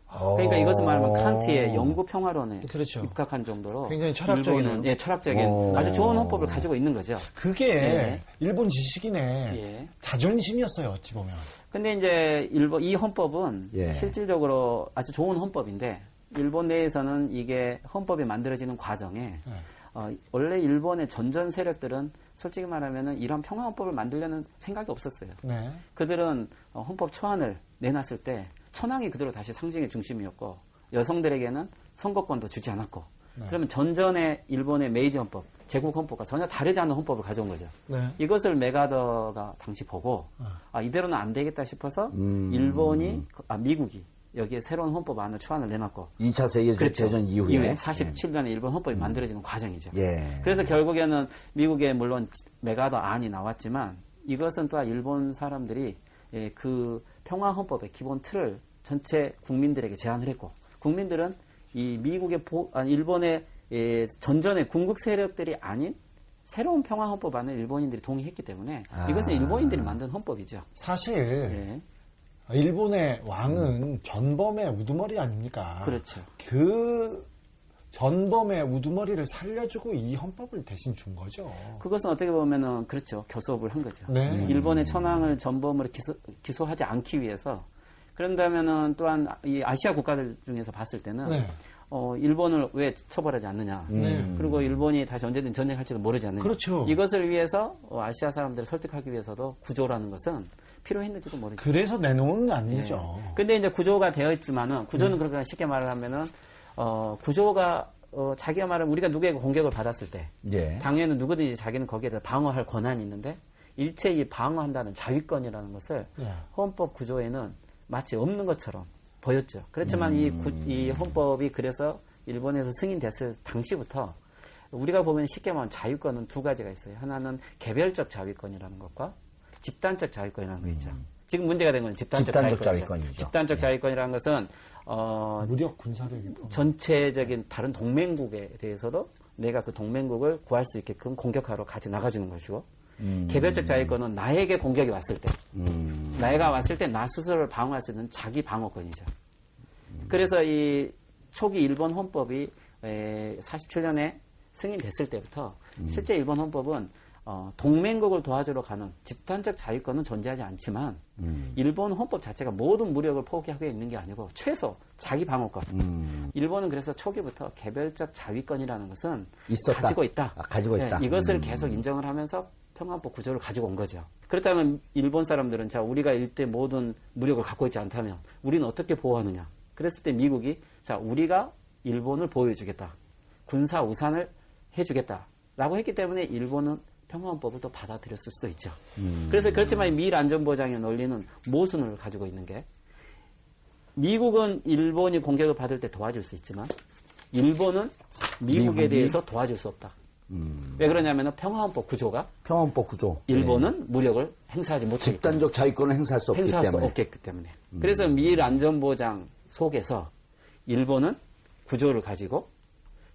그러니까 이것은 말하면 칸트의 영구 평화론에 그렇죠. 입각한 정도로 굉장히 철학적인 일본은 철학적인 아주 좋은 헌법을 가지고 있는 거죠. 그게 예. 일본 지식인의 예. 자존심이었어요. 어찌 보면. 근데 이제 이 헌법은 예. 실질적으로 아주 좋은 헌법인데 일본 내에서는 이게 헌법이 만들어지는 과정에 원래 일본의 전전 세력들은 솔직히 말하면은 이런 평화 헌법을 만들려는 생각이 없었어요. 네. 그들은 헌법 초안을 내놨을 때 천황이 그대로 다시 상징의 중심이었고 여성들에게는 선거권도 주지 않았고 그러면 전전의 일본의 메이지 헌법, 제국 헌법과 전혀 다르지 않은 헌법을 가져온 거죠. 네. 이것을 메가더가 당시 보고 이대로는 안 되겠다 싶어서 미국이 여기에 새로운 헌법안을 초안을 내놨고 2차 세계대전 이후에 47년에 일본 헌법이 만들어지는 과정이죠. 예. 그래서 결국에는 미국에 물론 메가더 안이 나왔지만 이것은 또한 일본 사람들이 그 평화 헌법의 기본 틀을 전체 국민들에게 제안을 했고 국민들은 이 미국의 일본의 전전의 군국 세력들이 아닌 새로운 평화 헌법안을 일본인들이 동의했기 때문에 이것은 일본인들이 만든 헌법이죠. 사실 일본의 왕은 전범의 우두머리 아닙니까? 그렇죠. 그 전범의 우두머리를 살려주고 이 헌법을 대신 준 거죠. 그것은 어떻게 보면은 그렇죠. 교섭을 한 거죠. 네. 일본의 천황을 전범으로 기소하지 않기 위해서 그런다면은 또한 이 아시아 국가들 중에서 봤을 때는 일본을 왜 처벌하지 않느냐. 그리고 일본이 다시 언제든 전쟁할지도 모르지 않느냐. 그렇죠. 이것을 위해서 아시아 사람들을 설득하기 위해서도 구조라는 것은 필요했는지도 모르죠. 그래서 내놓은 건 아니죠. 근데 이제 구조가 되어 있지만은 구조는 그렇게 쉽게 말을 하면은 구조가 자기가 말하면 우리가 누구에게 공격을 받았을 때 당연히 누구든지 자기는 거기에 대해서 방어할 권한이 있는데 일체 이 방어한다는 자위권이라는 것을 헌법 구조에는 마치 없는 것처럼 보였죠. 그렇지만 이 헌법이 그래서 일본에서 승인됐을 당시부터 우리가 보면 쉽게 말하면 자위권은 두 가지가 있어요. 하나는 개별적 자위권이라는 것과 집단적 자위권이라는 거 있죠. 지금 문제가 된 건 집단적 자위권이죠. 집단적 자위권이라는 것은 무력 군사력이 전체적인 다른 동맹국에 대해서도 내가 그 동맹국을 구할 수 있게끔 공격하러 같이 나가주는 것이고 개별적 자위권은 나에게 공격이 왔을 때 나가 왔을 때 나 스스로를 방어할 수 있는 자기 방어권이죠. 그래서 이 초기 일본 헌법이 47년에 승인됐을 때부터 실제 일본 헌법은 동맹국을 도와주러 가는 집단적 자위권은 존재하지 않지만 일본 헌법 자체가 모든 무력을 포기하고 있는 게 아니고 최소 자기 방어권. 일본은 그래서 초기부터 개별적 자위권이라는 것은 있었다. 가지고 있다. 가지고 있다. 이것을 계속 인정을 하면서 평화헌법 구조를 가지고 온 거죠. 그렇다면 일본 사람들은 자 우리가 일대 모든 무력을 갖고 있지 않다면 우리는 어떻게 보호하느냐. 그랬을 때 미국이 자 우리가 일본을 보호해주겠다. 군사 우산을 해주겠다라고 했기 때문에 일본은 평화헌법을 또 받아들였을 수도 있죠. 그래서 그렇지만 미일 안전보장의 논리는 모순을 가지고 있는 게 미국은 일본이 공격을 받을 때 도와줄 수 있지만 일본은 미국에 대해서 도와줄 수 없다. 왜 그러냐면 평화헌법 구조가 평화헌법 구조. 일본은 무력을 행사하지 못하기 집단적 자위권을 행사할 수 없기 때문에. 없기 때문에. 그래서 미일 안전보장 속에서 일본은 구조를 가지고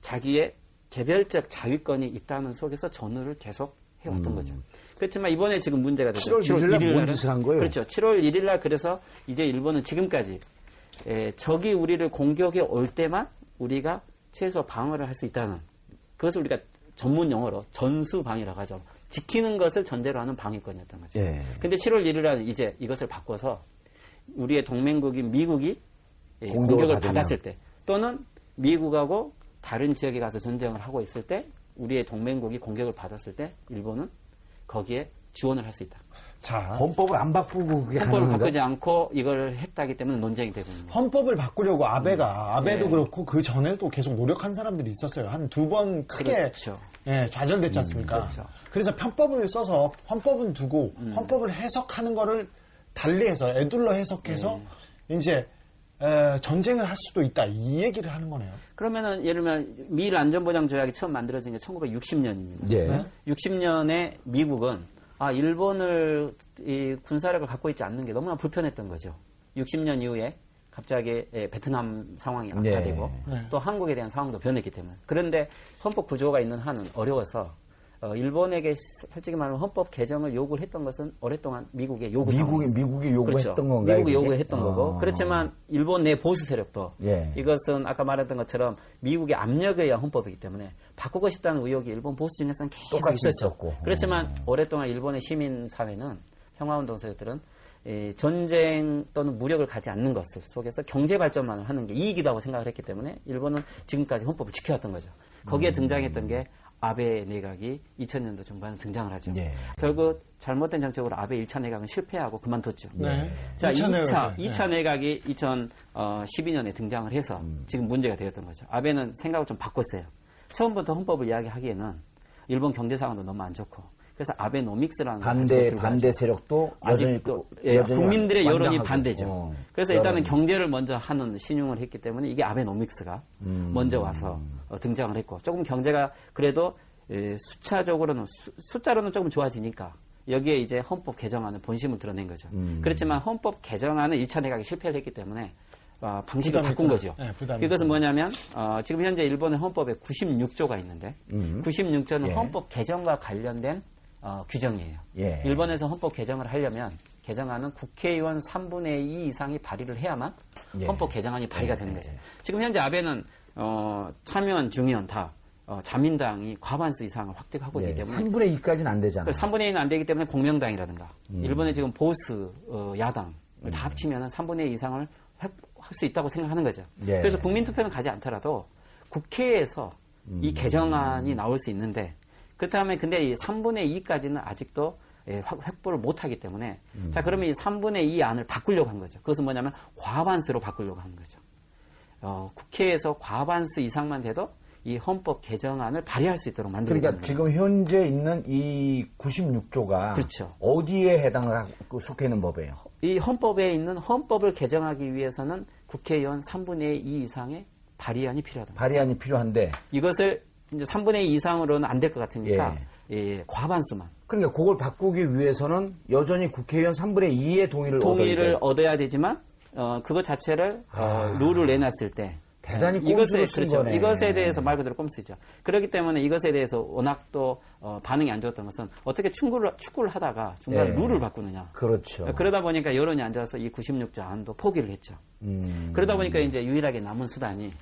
자기의 개별적 자위권이 있다는 속에서 전후를 계속 해왔던 거죠. 그렇지만 이번에 지금 문제가 되죠. 7월 1일 날 뭔 짓을 한 거예요? 그렇죠. 7월 1일 날 그래서 이제 일본은 지금까지 적이 우리를 공격해 올 때만 우리가 최소 방어를 할 수 있다는 그것을 우리가 전문 용어로 전수방위라고 하죠. 지키는 것을 전제로 하는 방위권이었던 거죠. 근데 7월 1일 날 이제 이것을 바꿔서 우리의 동맹국인 미국이 공격을 받았을 때 또는 미국하고 다른 지역에 가서 전쟁을 하고 있을 때 우리의 동맹국이 공격을 받았을 때 일본은 거기에 지원을 할 수 있다. 자, 헌법을 안 바꾸고 그게 헌법을 가능한가? 바꾸지 않고 이걸 했다기 때문에 논쟁이 되고 있는 거예요. 헌법을 바꾸려고 아베도 그렇고 그 전에도 계속 노력한 사람들이 있었어요. 한 두 번 크게 그렇죠. 좌절됐지 않습니까? 그렇죠. 그래서 편법을 써서 헌법은 두고 헌법을 해석하는 거를 달리해서 애둘러 해석해서 이제 전쟁을 할 수도 있다 이 얘기를 하는 거네요. 그러면은 예를 들면 미일 안전보장 조약이 처음 만들어진 게 1960년입니다. 60년에 미국은 일본을 이 군사력을 갖고 있지 않는 게 너무나 불편했던 거죠. 60년 이후에 갑자기 베트남 상황이 악화되고 또 한국에 대한 상황도 변했기 때문에. 그런데 헌법 구조가 있는 한은 어려워서 일본에게 솔직히 말하면 헌법 개정을 요구를 했던 것은 오랫동안 미국의 요구 미국이 요구했던 그렇죠. 건가요? 미국이 요구했던 거고. 그렇지만 일본 내 보수 세력도 이것은 아까 말했던 것처럼 미국의 압력에 의한 헌법이기 때문에 바꾸고 싶다는 의혹이 일본 보수 중에서는 계속 있었고. 그렇지만 오랫동안 일본의 시민 사회는 평화운동 세력들은 전쟁 또는 무력을 가지 않는 것 속에서 경제 발전만을 하는 게 이익이라고 생각을 했기 때문에 일본은 지금까지 헌법을 지켜왔던 거죠. 거기에 등장했던 게 아베 내각이 2000년도 중반에 등장을 하죠. 결국 잘못된 정책으로 아베 1차 내각은 실패하고 그만뒀죠. 자, 2차 내각이 2012년에 등장을 해서 지금 문제가 되었던 거죠. 아베는 생각을 좀 바꿨어요. 처음부터 헌법을 이야기하기에는 일본 경제 상황도 너무 안 좋고 그래서 아베노믹스라는 반대 세력도 여전히 국민들의 여론이 반대죠. 그래서 일단은 경제를 먼저 하는 신용을 했기 때문에 이게 아베노믹스가 먼저 와서 등장을 했고 조금 경제가 그래도 숫자로는 조금 좋아지니까 여기에 이제 헌법 개정안을 본심을 드러낸 거죠. 그렇지만 헌법 개정안은 1차 내각이 실패를 했기 때문에 방식을 바꾼 거죠. 이것은 뭐냐면 지금 현재 일본의 헌법에 96조가 있는데 96조는 헌법 개정과 관련된 규정이에요. 일본에서 헌법 개정을 하려면 개정안은 국회의원 3분의 2 이상이 발의를 해야만 헌법 개정안이 발의가 되는 거죠. 지금 현재 아베는 참여원, 중의원 다 자민당이 과반수 이상을 획득하고 있기 때문에 3분의 2까지는 안 되잖아요. 3분의 2는 안 되기 때문에 공명당이라든가 일본의 지금 보수 야당을 다 합치면 3분의 2 이상을 수 있다고 생각하는 거죠. 예. 그래서 국민투표는 가지 않더라도 국회에서 이 개정안이 나올 수 있는데 그렇다면 근데 이 3분의 2까지는 아직도 확보를 못하기 때문에 자 그러면 이 3분의 2 안을 바꾸려고 한 거죠. 그것은 뭐냐면 과반수로 바꾸려고 하는 거죠. 국회에서 과반수 이상만 돼도 이 헌법 개정안을 발의할 수 있도록 만들고 그러니까 지금 현재 있는 이 96조가 그렇죠. 어디에 속해 있는 법이에요? 이 헌법에 있는 헌법을 개정하기 위해서는 국회의원 3분의 2 이상의 발의안이 필요하다. 발의안이 필요한데 이것을 이제 3분의 2 이상으로는 안 될 것 같으니까 과반수만. 그러니까 그걸 바꾸기 위해서는 여전히 국회의원 3분의 2의 동의를 얻어야 되지만 그것 자체를 룰을 내놨을 때 대단히 꼼수를 쓴 거네. 이것에 대해서 말 그대로 꼼수죠. 그렇기 때문에 이것에 대해서 워낙 또 반응이 안 좋았던 것은 어떻게 축구를 하다가 중간에 룰을 바꾸느냐. 그렇죠. 그러다 보니까 여론이 안 좋아서 이 96조 안도 포기를 했죠. 그러다 보니까 이제 유일하게 남은 수단이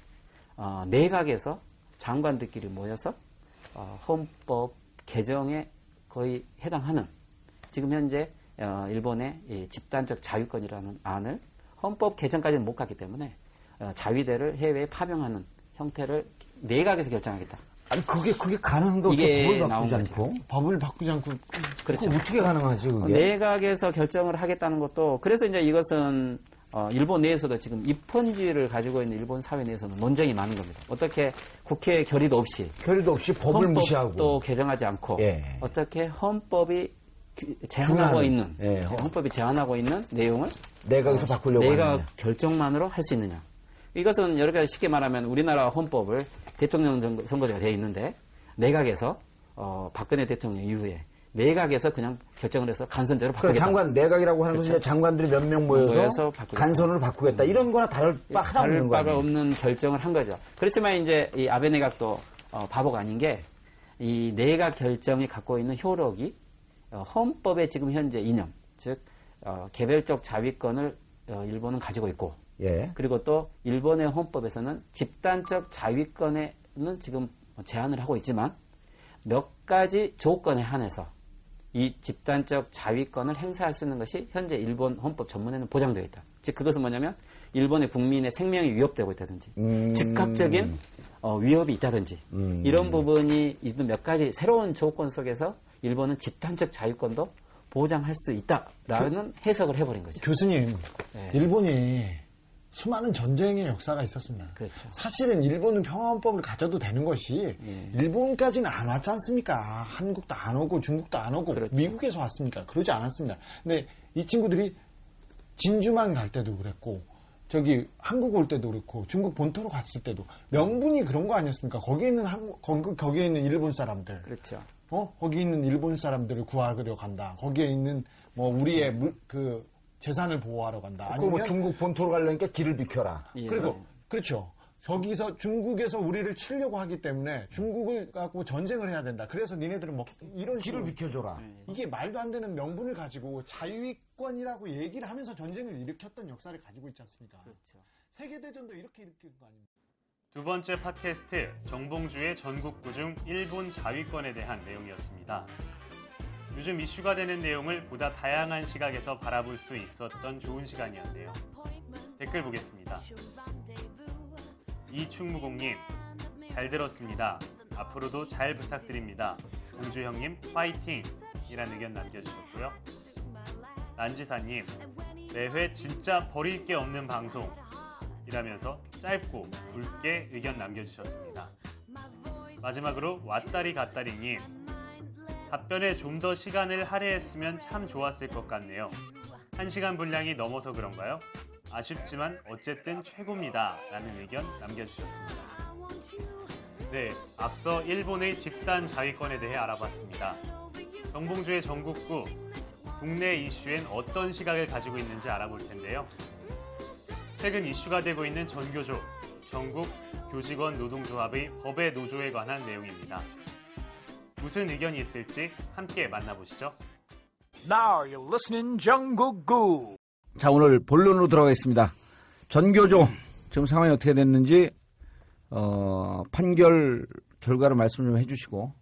내각에서 장관들끼리 모여서 헌법 개정에 거의 해당하는 지금 현재 일본의 이 집단적 자위권이라는 안을 헌법 개정까지는 못 갔기 때문에 자위대를 해외에 파병하는 형태를 내각에서 결정하겠다. 아니 그게 가능한 거 이게 법을 바꾸지 나온 않고? 법을 바꾸지 않고 그렇죠. 어떻게 가능하지 그게? 내각에서 결정을 하겠다는 것도 그래서 이제 이것은 일본 내에서도 지금 입헌지를 가지고 있는 일본 사회 내에서는 논쟁이 많은 겁니다. 어떻게 국회 결의도 없이 법을 무시하고 헌법도 개정하지 않고 어떻게 헌법이 제한하고 있는 헌법이 제한하고 있는 내용을 내각에서 바꾸려고 내각 하느냐. 결정만으로 할 수 있느냐. 이것은 여러 가지 쉽게 말하면 우리나라 헌법을 대통령 선거제가 되어 있는데 내각에서 박근혜 대통령 이후에 내각에서 그냥 결정을 해서 간선제로 바꾸겠다. 장관 내각이라고 하는 것은 장관들이 몇 명 모여서 간선으로 바꾸겠다. 이런 거나 다를 바 하나 없는 거예요. 바가 없는 결정을 한 거죠. 그렇지만 이제 이 아베 내각도 바보가 아닌 게 이 내각 결정이 갖고 있는 효력이 헌법의 지금 현재 이념, 즉 개별적 자위권을 일본은 가지고 있고 그리고 또 일본의 헌법에서는 집단적 자위권에는 지금 제한을 하고 있지만 몇 가지 조건에 한해서 이 집단적 자위권을 행사할 수 있는 것이 현재 일본 헌법 전문에는 보장되어 있다. 즉 그것은 뭐냐면 일본의 국민의 생명이 위협되고 있다든지 즉각적인 위협이 있다든지 이런 부분이 있는 몇 가지 새로운 조건 속에서 일본은 집단적 자유권도 보장할 수 있다라는 해석을 해버린 거죠. 교수님, 일본이 수많은 전쟁의 역사가 있었습니다. 그렇죠. 사실은 일본은 평화헌법을 가져도 되는 것이 일본까지는 안 왔지 않습니까? 한국도 안 오고 중국도 안 오고 그렇죠. 미국에서 왔습니까? 그러지 않았습니다. 근데 이 친구들이 진주만 갈 때도 그랬고 저기 한국 올 때도 그렇고 중국 본토로 갔을 때도 명분이 그런 거 아니었습니까? 거기에 있는 일본 사람들. 그렇죠. 거기 있는 일본 사람들을 구하려 간다. 거기에 있는 뭐 우리의 그 재산을 보호하러 간다. 아니면 뭐 중국 본토로 가려니까 길을 비켜라. 그리고 그렇죠. 저기서 중국에서 우리를 치려고 하기 때문에 중국을 갖고 전쟁을 해야 된다. 그래서 니네들은 뭐 이런 길을 비켜줘라. 이게 말도 안 되는 명분을 가지고 자위권이라고 얘기를 하면서 전쟁을 일으켰던 역사를 가지고 있지 않습니까? 그렇죠. 세계대전도 이렇게 일으킨 거 아닙니까? 두 번째 팟캐스트 정봉주의 전국구 중 일본 자위권에 대한 내용이었습니다. 요즘 이슈가 되는 내용을 보다 다양한 시각에서 바라볼 수 있었던 좋은 시간이었네요. 댓글 보겠습니다. 이충무공님, 잘 들었습니다. 앞으로도 잘 부탁드립니다. 공주 형님 파이팅! 이란 의견 남겨주셨고요. 난지사님, 매회 진짜 버릴 게 없는 방송! 이라면서 짧고 굵게 의견 남겨주셨습니다. 마지막으로 왔다리 갔다리님, 답변에 좀 더 시간을 할애했으면 참 좋았을 것 같네요. 1시간 분량이 넘어서 그런가요? 아쉽지만 어쨌든 최고입니다. 라는 의견 남겨주셨습니다. 네, 앞서 일본의 집단 자위권에 대해 알아봤습니다. 정봉주의 전국구, 국내 이슈엔 어떤 시각을 가지고 있는지 알아볼 텐데요. 최근 이슈가 되고 있는 전교조, 전국 교직원 노동조합의 법의 노조에 관한 내용입니다. 무슨 의견이 있을지 함께 만나보시죠. Now you're listening 정국구. 자, 오늘 본론으로 들어가겠습니다. 전교조 지금 상황이 어떻게 됐는지 판결 결과를 말씀 좀 해주시고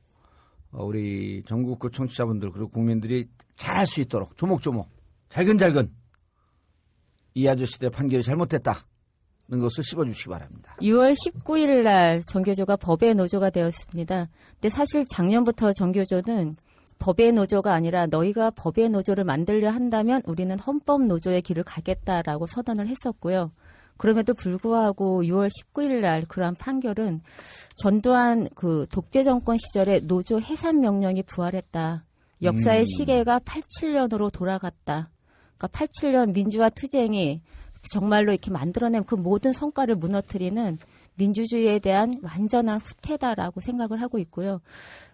우리 전국구 청취자분들 그리고 국민들이 잘할 수 있도록 조목조목 잘근잘근 이 아저씨들의 판결이 잘못됐다. 것을 씹어주시기 바랍니다. 6월 19일 날 정교조가 법의 노조가 되었습니다. 근데 사실 작년부터 정교조는 법의 노조가 아니라 너희가 법의 노조를 만들려 한다면 우리는 헌법 노조의 길을 가겠다라고 선언을 했었고요. 그럼에도 불구하고 6월 19일 날 그러한 판결은 전두환 그 독재 정권 시절에 노조 해산 명령이 부활했다. 역사의 시계가 87년으로 돌아갔다. 그러니까 87년 민주화 투쟁이 정말로 이렇게 만들어낸 그 모든 성과를 무너뜨리는 민주주의에 대한 완전한 후퇴다라고 생각을 하고 있고요.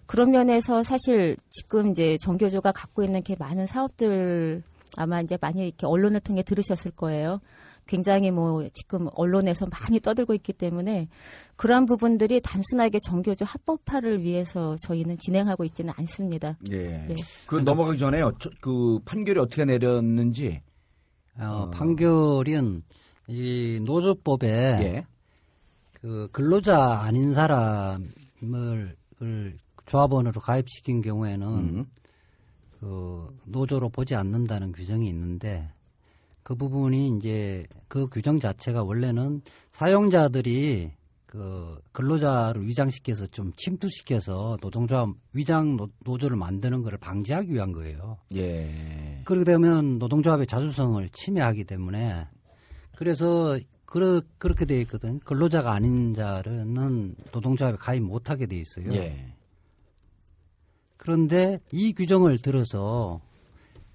그런 면에서 사실 지금 이제 정교조가 갖고 있는 게 많은 사업들 아마 이제 많이 이렇게 언론을 통해 들으셨을 거예요. 굉장히 뭐 지금 언론에서 많이 떠들고 있기 때문에 그러한 부분들이 단순하게 정교조 합법화를 위해서 저희는 진행하고 있지는 않습니다. 네. 그 넘어가기 전에요. 그 판결이 어떻게 내렸는지. 판결은 이 노조법에 그 근로자 아닌 사람을 조합원으로 가입시킨 경우에는 그 노조로 보지 않는다는 규정이 있는데 그 부분이 이제 그 규정 자체가 원래는 사용자들이 그 근로자를 위장시켜서 좀 침투시켜서 노동조합 위장 노조를 만드는 것을 방지하기 위한 거예요. 예. 그렇게 되면 노동조합의 자주성을 침해하기 때문에 그래서 그렇게 돼 있거든. 근로자가 아닌 자는 노동조합에 가입 못하게 돼 있어요. 예. 그런데 이 규정을 들어서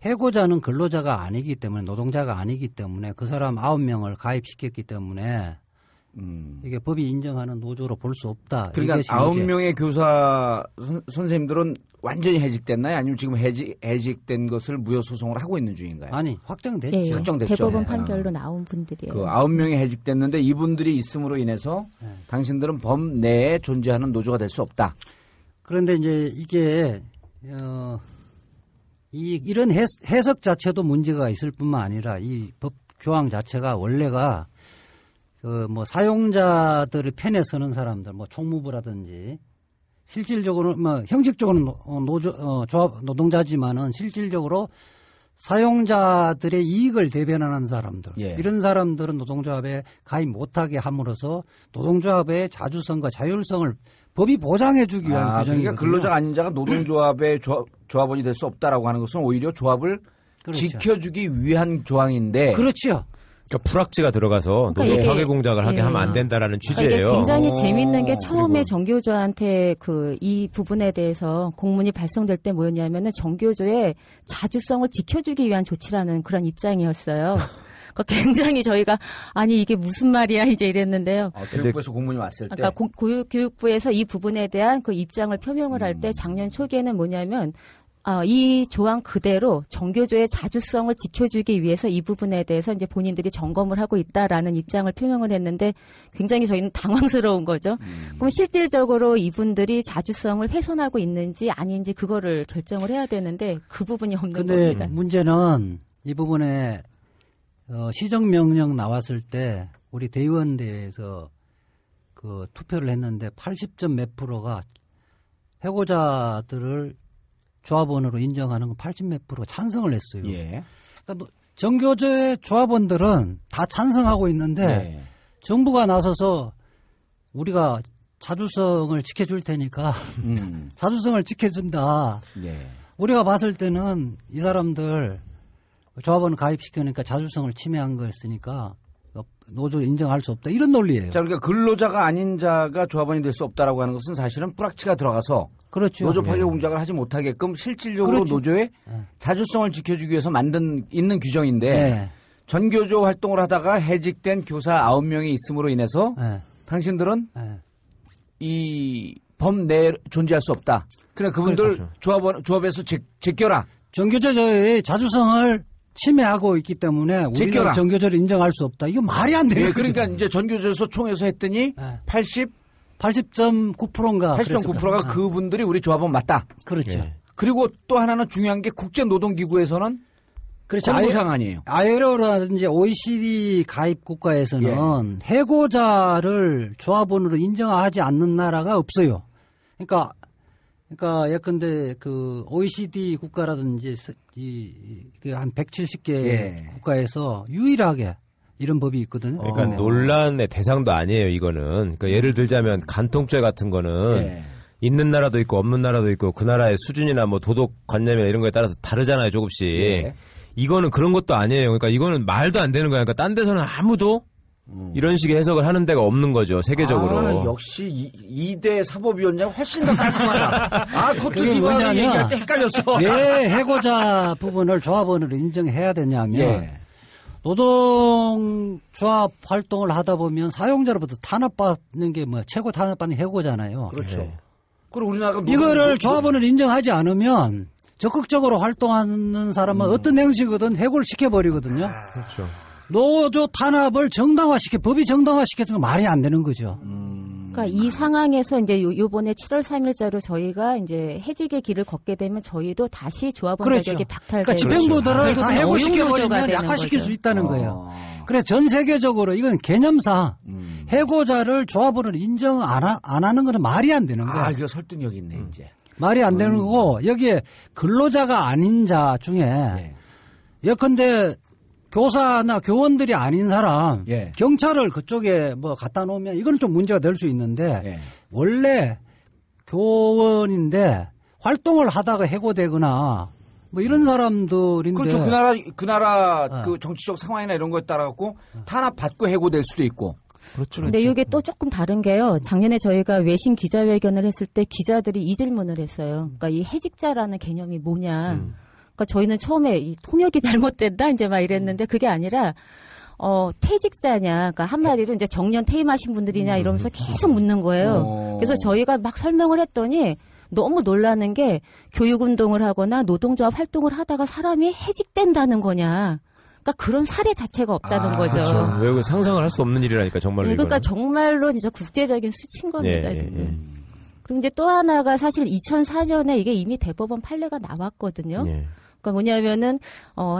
해고자는 근로자가 아니기 때문에 노동자가 아니기 때문에 그 사람 9명을 가입시켰기 때문에 이게 법이 인정하는 노조로 볼 수 없다. 그러니까 9명의 교사 선생님들은 완전히 해직됐나요? 아니면 지금 해직된 것을 무효 소송을 하고 있는 중인가요? 아니, 확정됐죠. 예, 확정됐죠. 대법원 판결로 나온 분들이에요. 그 9명이 해직됐는데 이분들이 있음으로 인해서 당신들은 법 내에 존재하는 노조가 될 수 없다. 그런데 이제 이게 이런 해석 자체도 문제가 있을 뿐만 아니라 이 법 교황 자체가 원래가 그 뭐 사용자들의 편에 서는 사람들, 뭐 총무부라든지 실질적으로 뭐 형식적으로는 조합 노동자지만은 실질적으로 사용자들의 이익을 대변하는 사람들, 이런 사람들은 노동조합에 가입 못하게 함으로써 노동조합의 자주성과 자율성을 법이 보장해주기 위한 규정이거든요. 그러니까 근로자가 아닌 자가 노동조합의 조합원이 될 수 없다라고 하는 것은 오히려 조합을 지켜주기 위한 조항인데. 그렇죠. 그러니까 불확지가 들어가서 노동 파괴 공작을 하게 하면 안 된다라는 취지예요. 이게 굉장히 재밌는 게 처음에 정교조한테 이 부분에 대해서 공문이 발송될 때 뭐였냐면은 정교조의 자주성을 지켜주기 위한 조치라는 그런 입장이었어요. 굉장히 저희가 아니 이게 무슨 말이야 이제 이랬는데요. 교육부에서 공문이 왔을 때. 그러니까 교육부에서 이 부분에 대한 그 입장을 표명을 할 때 작년 초기에는 뭐냐면 이 조항 그대로 정교조의 자주성을 지켜주기 위해서 이 부분에 대해서 이제 본인들이 점검을 하고 있다라는 입장을 표명을 했는데 굉장히 저희는 당황스러운 거죠. 그럼 실질적으로 이분들이 자주성을 훼손하고 있는지 아닌지 그거를 결정을 해야 되는데 그 부분이 없는 겁니다. 근데 문제는 이 부분에 시정명령 나왔을 때 우리 대의원대에서 그 투표를 했는데 80점 몇 프로가 해고자들을 조합원으로 인정하는 건 80 몇 프로 찬성을 했어요. 예. 그러니까 정교조의 조합원들은 다 찬성하고 있는데 정부가 나서서 우리가 자주성을 지켜줄 테니까 자주성을 지켜준다. 우리가 봤을 때는 이 사람들 조합원 가입시키니까 자주성을 침해한 거였으니까 노조 인정할 수 없다. 이런 논리예요. 자, 그러니까 근로자가 아닌 자가 조합원이 될 수 없다라고 하는 것은 사실은 뿌락치가 들어가서 그렇죠. 노조 파괴 공작을 하지 못하게끔 실질적으로 그렇죠. 노조의 자주성을 지켜주기 위해서 있는 규정인데 전교조 활동을 하다가 해직된 교사 9명이 있음으로 인해서 당신들은 이 법 내에 존재할 수 없다. 그래 그분들 그렇죠. 조합에서 제껴라. 전교조의 자주성을 침해하고 있기 때문에 우리가 전교조를 인정할 수 없다. 이거 말이 안 돼요. 그러니까 이제 전교조에서 총회에서 했더니 80.9%인가 80.9%가 그분들이 우리 조합원 맞다. 그렇죠. 그리고 또 하나는 중요한 게 국제노동기구에서는 그렇죠. 공부상한이에요. ILO라든지 OECD 가입 국가에서는 해고자를 조합원으로 인정하지 않는 나라가 없어요. 그러니까 예컨대 그 OECD 국가라든지 한 170개 국가에서 유일하게 이런 법이 있거든요. 그러니까 논란의 대상도 아니에요, 이거는. 그러니까 예를 들자면 간통죄 같은 거는 있는 나라도 있고 없는 나라도 있고 그 나라의 수준이나 뭐 도덕관념이나 이런 거에 따라서 다르잖아요, 조금씩. 이거는 그런 것도 아니에요. 그러니까 이거는 말도 안 되는 거야. 그러니까 딴 데서는 아무도 이런 식의 해석을 하는 데가 없는 거죠, 세계적으로. 역시 2대 사법위원장 훨씬 더 깔끔하다. 코트 기관을 얘기할 때 헷갈렸어. 왜 해고자 부분을 조합원으로 인정해야 되냐면 노동조합 활동을 하다 보면 사용자로부터 탄압받는 게 뭐 최고 탄압받는 해고잖아요. 그렇죠. 그리고 우리나라가 이거를 조합원을 인정하지 않으면 적극적으로 활동하는 사람은 어떤 행위거든 해고를 시켜버리거든요. 그렇죠. 노조 탄압을 법이 정당화시켜준 건 말이 안 되는 거죠. 그러니까 이 상황에서 이제 요번에 7월 3일자로 저희가 이제 해직의 길을 걷게 되면 저희도 다시 조합원 자격이 박탈되고 그러니까 집행부들을 다 해고시켜버리면 약화시킬 수 있다는 거예요. 그래서 전 세계적으로 이건 개념상 해고자를 조합원으로 인정 안 하는 건 말이 안 되는 거예요. 이거 설득력 있네 이제. 말이 안 되는 거고 여기에 근로자가 아닌 자 중에 예컨대 교사나 교원들이 아닌 사람 경찰을 그쪽에 뭐 갖다 놓으면 이거는 좀 문제가 될 수 있는데 원래 교원인데 활동을 하다가 해고되거나 뭐 이런 사람들인데 그렇죠. 그 나라 그 정치적 상황이나 이런 거에 따라 갖고 탄압 받고 해고될 수도 있고. 그렇죠. 근데 이게 또 조금 다른 게요. 작년에 저희가 외신 기자회견을 했을 때 기자들이 이 질문을 했어요. 그러니까 이 해직자라는 개념이 뭐냐. 그러니까 저희는 처음에 이 통역이 잘못됐다 이제 막 이랬는데 그게 아니라 퇴직자냐, 그러니까 한마디로 이제 정년 퇴임하신 분들이냐 이러면서 계속 묻는 거예요. 그래서 저희가 막 설명을 했더니 너무 놀라는 게 교육운동을 하거나 노동조합 활동을 하다가 사람이 해직된다는 거냐. 그러니까 그런 사례 자체가 없다는 거죠. 그렇죠. 왜 상상을 할 수 없는 일이라니까 정말로. 그러니까 정말로 진짜 국제적인 수치인 겁니다 지금. 그리고 이제 또 하나가 사실 2004년에 이게 이미 대법원 판례가 나왔거든요. 그러니까 뭐냐면은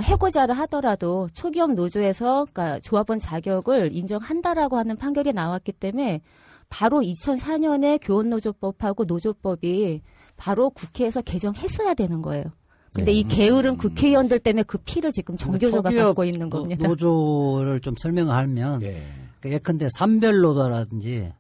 해고자를 하더라도 초기업 노조에서 그러니까 조합원 자격을 인정한다라고 하는 판결이 나왔기 때문에 바로 2004년에 교원노조법하고 노조법이 바로 국회에서 개정했어야 되는 거예요. 근데 이 게으른 국회의원들 때문에 그 피를 지금 정교조가 받고 있는 겁니다. 노조를 좀 설명하면 예컨대 산별노조라든지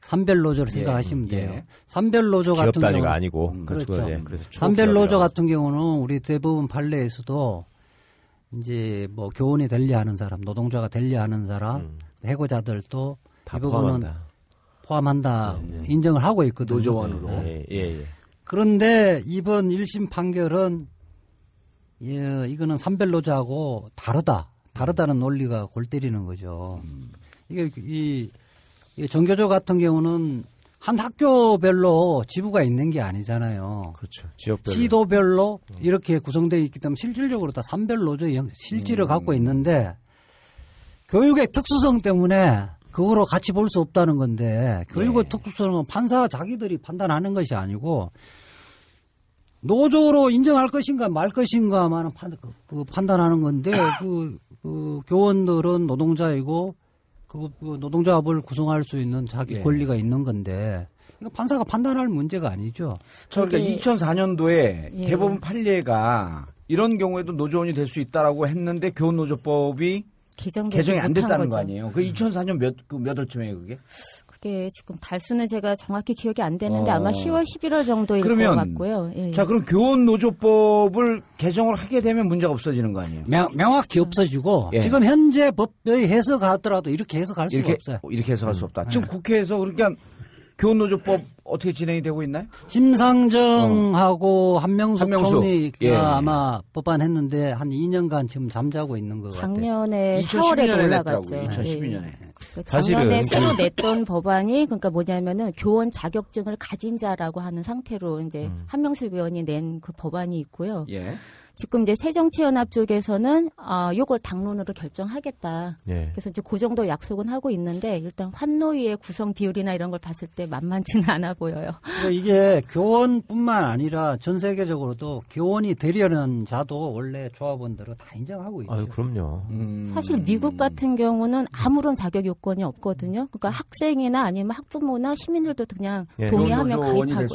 산별노조를 생각하시면 돼요. 산별노조 같은 경우 단위가 아니고 그렇죠. 그래서 산별노조 같은 경우는 우리 대부분 판례에서도 이제 뭐 교원이 되려하는 사람, 노동자가 되려하는 사람, 해고자들도 이 부분은 포함한다 인정을 하고 있거든요. 노조원으로. 그런데 이번 1심 판결은 이거는 산별노조하고 다르다는 논리가 골 때리는 거죠. 이게 이 정교조 같은 경우는 한 학교별로 지부가 있는 게 아니잖아요. 그렇죠. 지역별로. 시도별로 이렇게 구성되어 있기 때문에 실질적으로 다 산별노조의 실질을 갖고 있는데 교육의 특수성 때문에 그거로 같이 볼 수 없다는 건데 교육의 특수성은 판사 자기들이 판단하는 것이 아니고 노조로 인정할 것인가 말 것인가만 판단하는 건데 그 교원들은 노동자이고 그 노동조합을 구성할 수 있는 자기 권리가 있는 건데 판사가 판단할 문제가 아니죠. 그러니까 2004년도에 대법원 판례가 이런 경우에도 노조원이 될 수 있다라고 했는데 교원노조법이 개정이 안 됐다는 거 아니에요? 그 2004년 몇 월쯤에 그게? 그게 지금 달수는 제가 정확히 기억이 안 되는데 아마 10월, 11월 정도일 것 같고요. 자, 그럼 교원노조법을 개정을 하게 되면 문제가 없어지는 거 아니에요? 명확히 없어지고 지금 현재 법의 해석하더라도 이렇게 해석할 수가 없어요. 이렇게 해석할 수 없다. 지금 국회에서 그러니까 교원노조법 어떻게 진행이 되고 있나요? 심상정하고 한명숙 총리가 아마 법안했는데 한 2년간 지금 잠자고 있는 것 같아요. 작년에 4월에 올라갔죠. 2012년에. 작년에 새로 냈던 법안이 그러니까 뭐냐면은 교원 자격증을 가진 자라고 하는 상태로 이제 한명숙 의원이 낸 그 법안이 있고요. 지금 이제 새정치연합 쪽에서는 요걸 당론으로 결정하겠다. 그래서 이제 그 정도 약속은 하고 있는데 일단 환노위의 구성 비율이나 이런 걸 봤을 때 만만치는 않아 보여요. 이게 교원뿐만 아니라 전 세계적으로도 교원이 되려는 자도 원래 조합원들은 다 인정하고 있죠. 그럼요. 사실 미국 같은 경우는 아무런 자격 요건이 없거든요. 그러니까 학생이나 아니면 학부모나 시민들도 그냥 동의하면 가입하고.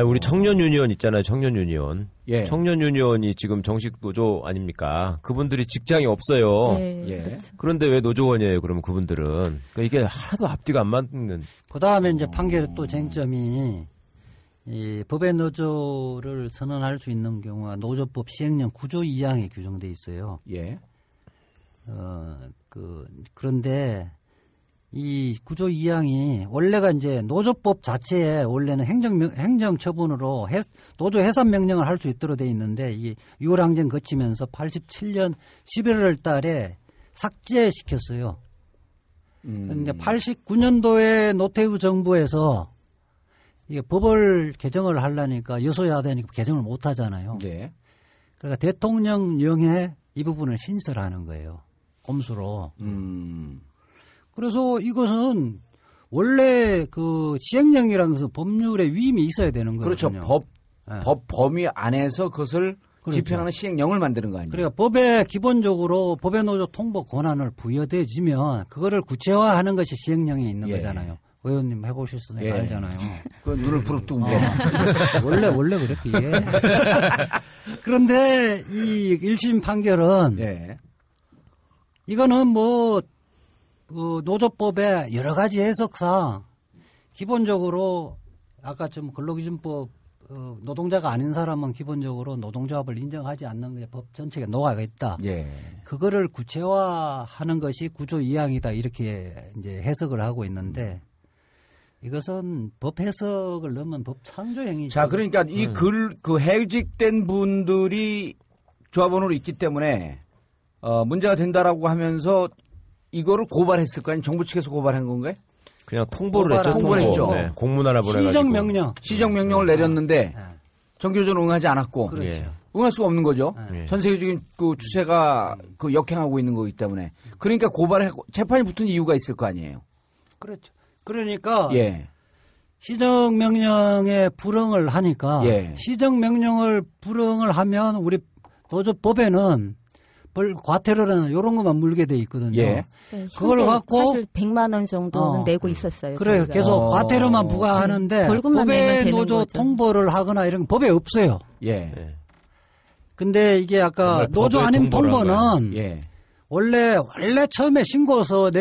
우리 청년 유니언 있잖아요. 청년 유니언. 예. 청년 유니온이 지금 정식 노조 아닙니까? 그분들이 직장이 없어요. 예. 그렇죠. 그런데 왜 노조원이에요? 그러면 그분들은 그러니까 이게 하나도 앞뒤가 안 맞는. 그 다음에 이제 판결의 또 쟁점이 이 법의 노조를 선언할 수 있는 경우가 노조법 시행령 9조 2항에 규정돼 있어요. 예. 그런데 이 9조 2항이 원래가 이제 노조법 자체에 원래는 행정 처분으로 노조 해산 명령을 할 수 있도록 돼 있는데 이 6월 항쟁 거치면서 87년 11월 달에 삭제시켰어요. 그런데 89년도에 노태우 정부에서 이게 법을 개정을 하려니까 여소야대니까 개정을 못 하잖아요. 네. 그러니까 대통령령에 이 부분을 신설하는 거예요. 꼼수로. 그래서 이것은 원래 그 시행령이라는 것은 법률의 위임이 있어야 되는 거거든요. 그렇죠. 법 범위 안에서 그것을 그렇죠. 집행하는 시행령을 만드는 거 아니에요? 그러니까 법에 기본적으로 법의 노조 통보 권한을 부여되어지면 그거를 구체화하는 것이 시행령에 있는 거잖아요. 의원님 해보셨으니까 알잖아요. 그 눈을 부릅뜨고 원래 그렇게. 그런데 이 1심 판결은 이거는 뭐 노조법의 여러 가지 해석상 기본적으로 아까 좀 근로기준법 노동자가 아닌 사람은 기본적으로 노동조합을 인정하지 않는 게 법 전체가 녹아가 있다. 그거를 구체화하는 것이 9조 2항이다 이렇게 이제 해석을 하고 있는데 이것은 법 해석을 넣으면 법 창조 행위죠. 자, 그러니까 이 그 해직된 분들이 조합원으로 있기 때문에 문제가 된다라고 하면서 이거를 고발했을 거 아니에요? 정부 측에서 고발한 건가요? 그냥 통보를 했죠. 통보했죠. 네, 공문 하나 보내가지고. 시정명령을 내렸는데 정교조는 응하지 않았고 그렇죠. 응할 수가 없는 거죠. 전 세계적인 그 추세가 그 역행하고 있는 거기 때문에 그러니까 고발하고 재판이 붙은 이유가 있을 거 아니에요. 그렇죠. 그러니까 시정명령에 불응을 하니까 시정명령을 불응을 하면 우리 노조법에는 과태료는 이런 것만 물게 돼 있거든요. 네, 그걸 갖고 사실 100만 원 정도는 내고 있었어요. 그래요. 계속 과태료만 부과하는데 벌금만 법에 내면 되는 노조 거죠. 통보를 하거나 이런 건 법에 없어요. 근데 이게 아까 노조 아닌 통보는 원래 처음에 신고서를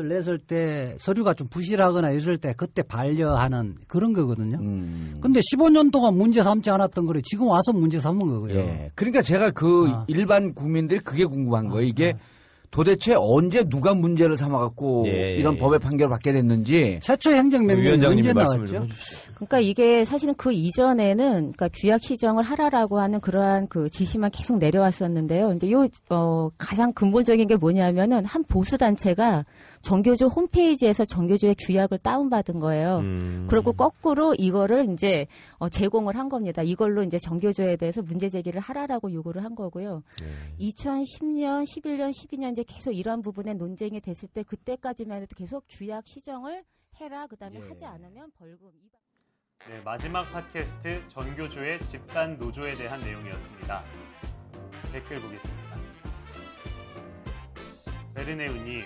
냈을 때 서류가 좀 부실하거나 이럴 때 그때 반려하는 그런 거거든요. 근데 15년 동안 문제 삼지 않았던 거를 지금 와서 문제 삼은 거고요. 그러니까 제가 일반 국민들이 그게 궁금한 거예요. 이게 도대체 언제 누가 문제를 삼아갖고 이런 법의 판결을 받게 됐는지. 최초 행정명령이 언제 나왔죠? 그러니까 이게 사실은 그 이전에는 그러니까 규약 시정을 하라라고 하는 그러한 그 지시만 계속 내려왔었는데요. 이제 가장 근본적인 게 뭐냐면은 한 보수 단체가 정교조 홈페이지에서 정교조의 규약을 다운받은 거예요. 그리고 거꾸로 이거를 이제 제공을 한 겁니다. 이걸로 이제 정교조에 대해서 문제 제기를 하라라고 요구를 한 거고요. 2010년, 11년, 12년 이제 계속 이러한 부분에 논쟁이 됐을 때 그때까지만 해도 계속 규약 시정을 해라. 그다음에 하지 않으면 벌금. 네, 마지막 팟캐스트 전교조의 집단 노조에 대한 내용이었습니다. 댓글 보겠습니다. 베르네우님,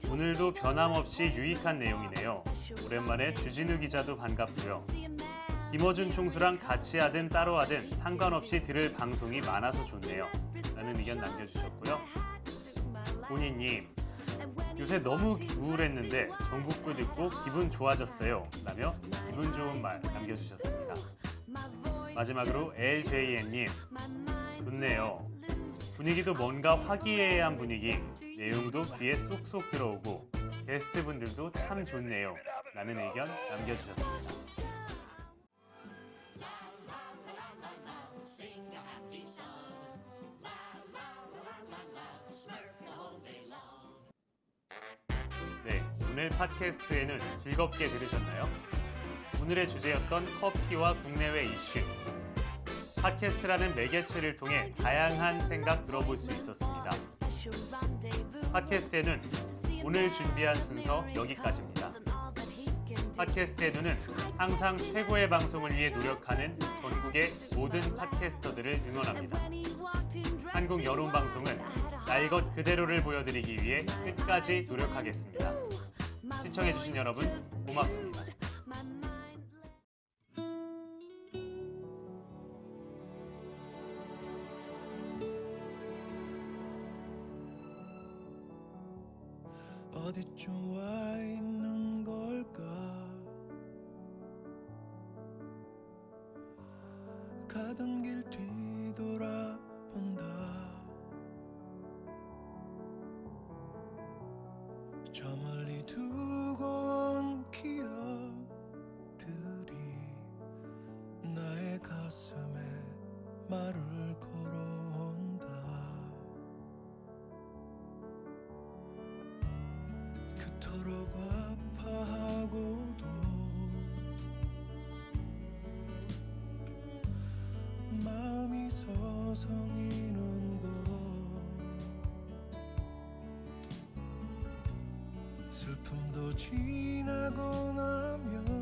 오늘도 변함없이 유익한 내용이네요. 오랜만에 주진우 기자도 반갑고요. 김어준 총수랑 같이 하든 따로 하든 상관없이 들을 방송이 많아서 좋네요. 라는 의견 남겨주셨고요. 본인님, 요새 너무 우울했는데 정국구 듣고 기분 좋아졌어요. 라며 기분 좋은 말 남겨주셨습니다. 마지막으로 LJN님, 좋네요. 분위기도 뭔가 화기애애한 분위기, 내용도 귀에 쏙쏙 들어오고 게스트분들도 참 좋네요. 라는 의견 남겨주셨습니다. 네, 오늘 팟캐스트에는 즐겁게 들으셨나요? 오늘의 주제였던 커피와 국내외 이슈. 팟캐스트라는 매개체를 통해 다양한 생각 들어볼 수 있었습니다. 팟캐스트의 눈, 오늘 준비한 순서 여기까지입니다. 팟캐스트의 눈은 항상 최고의 방송을 위해 노력하는 전국의 모든 팟캐스터들을 응원합니다. 한국 여론방송은 날 것 그대로를 보여드리기 위해 끝까지 노력하겠습니다. 시청해주신 여러분 고맙습니다. 어디쯤 와 있는 걸까? 가던 길 뒤돌아본다. 저 멀리 두고 온 기억들이 나의 가슴에 말을 걸어온다. 그토록 아파하고도 마음이 서성이는 것, 슬픔도 지나고 나면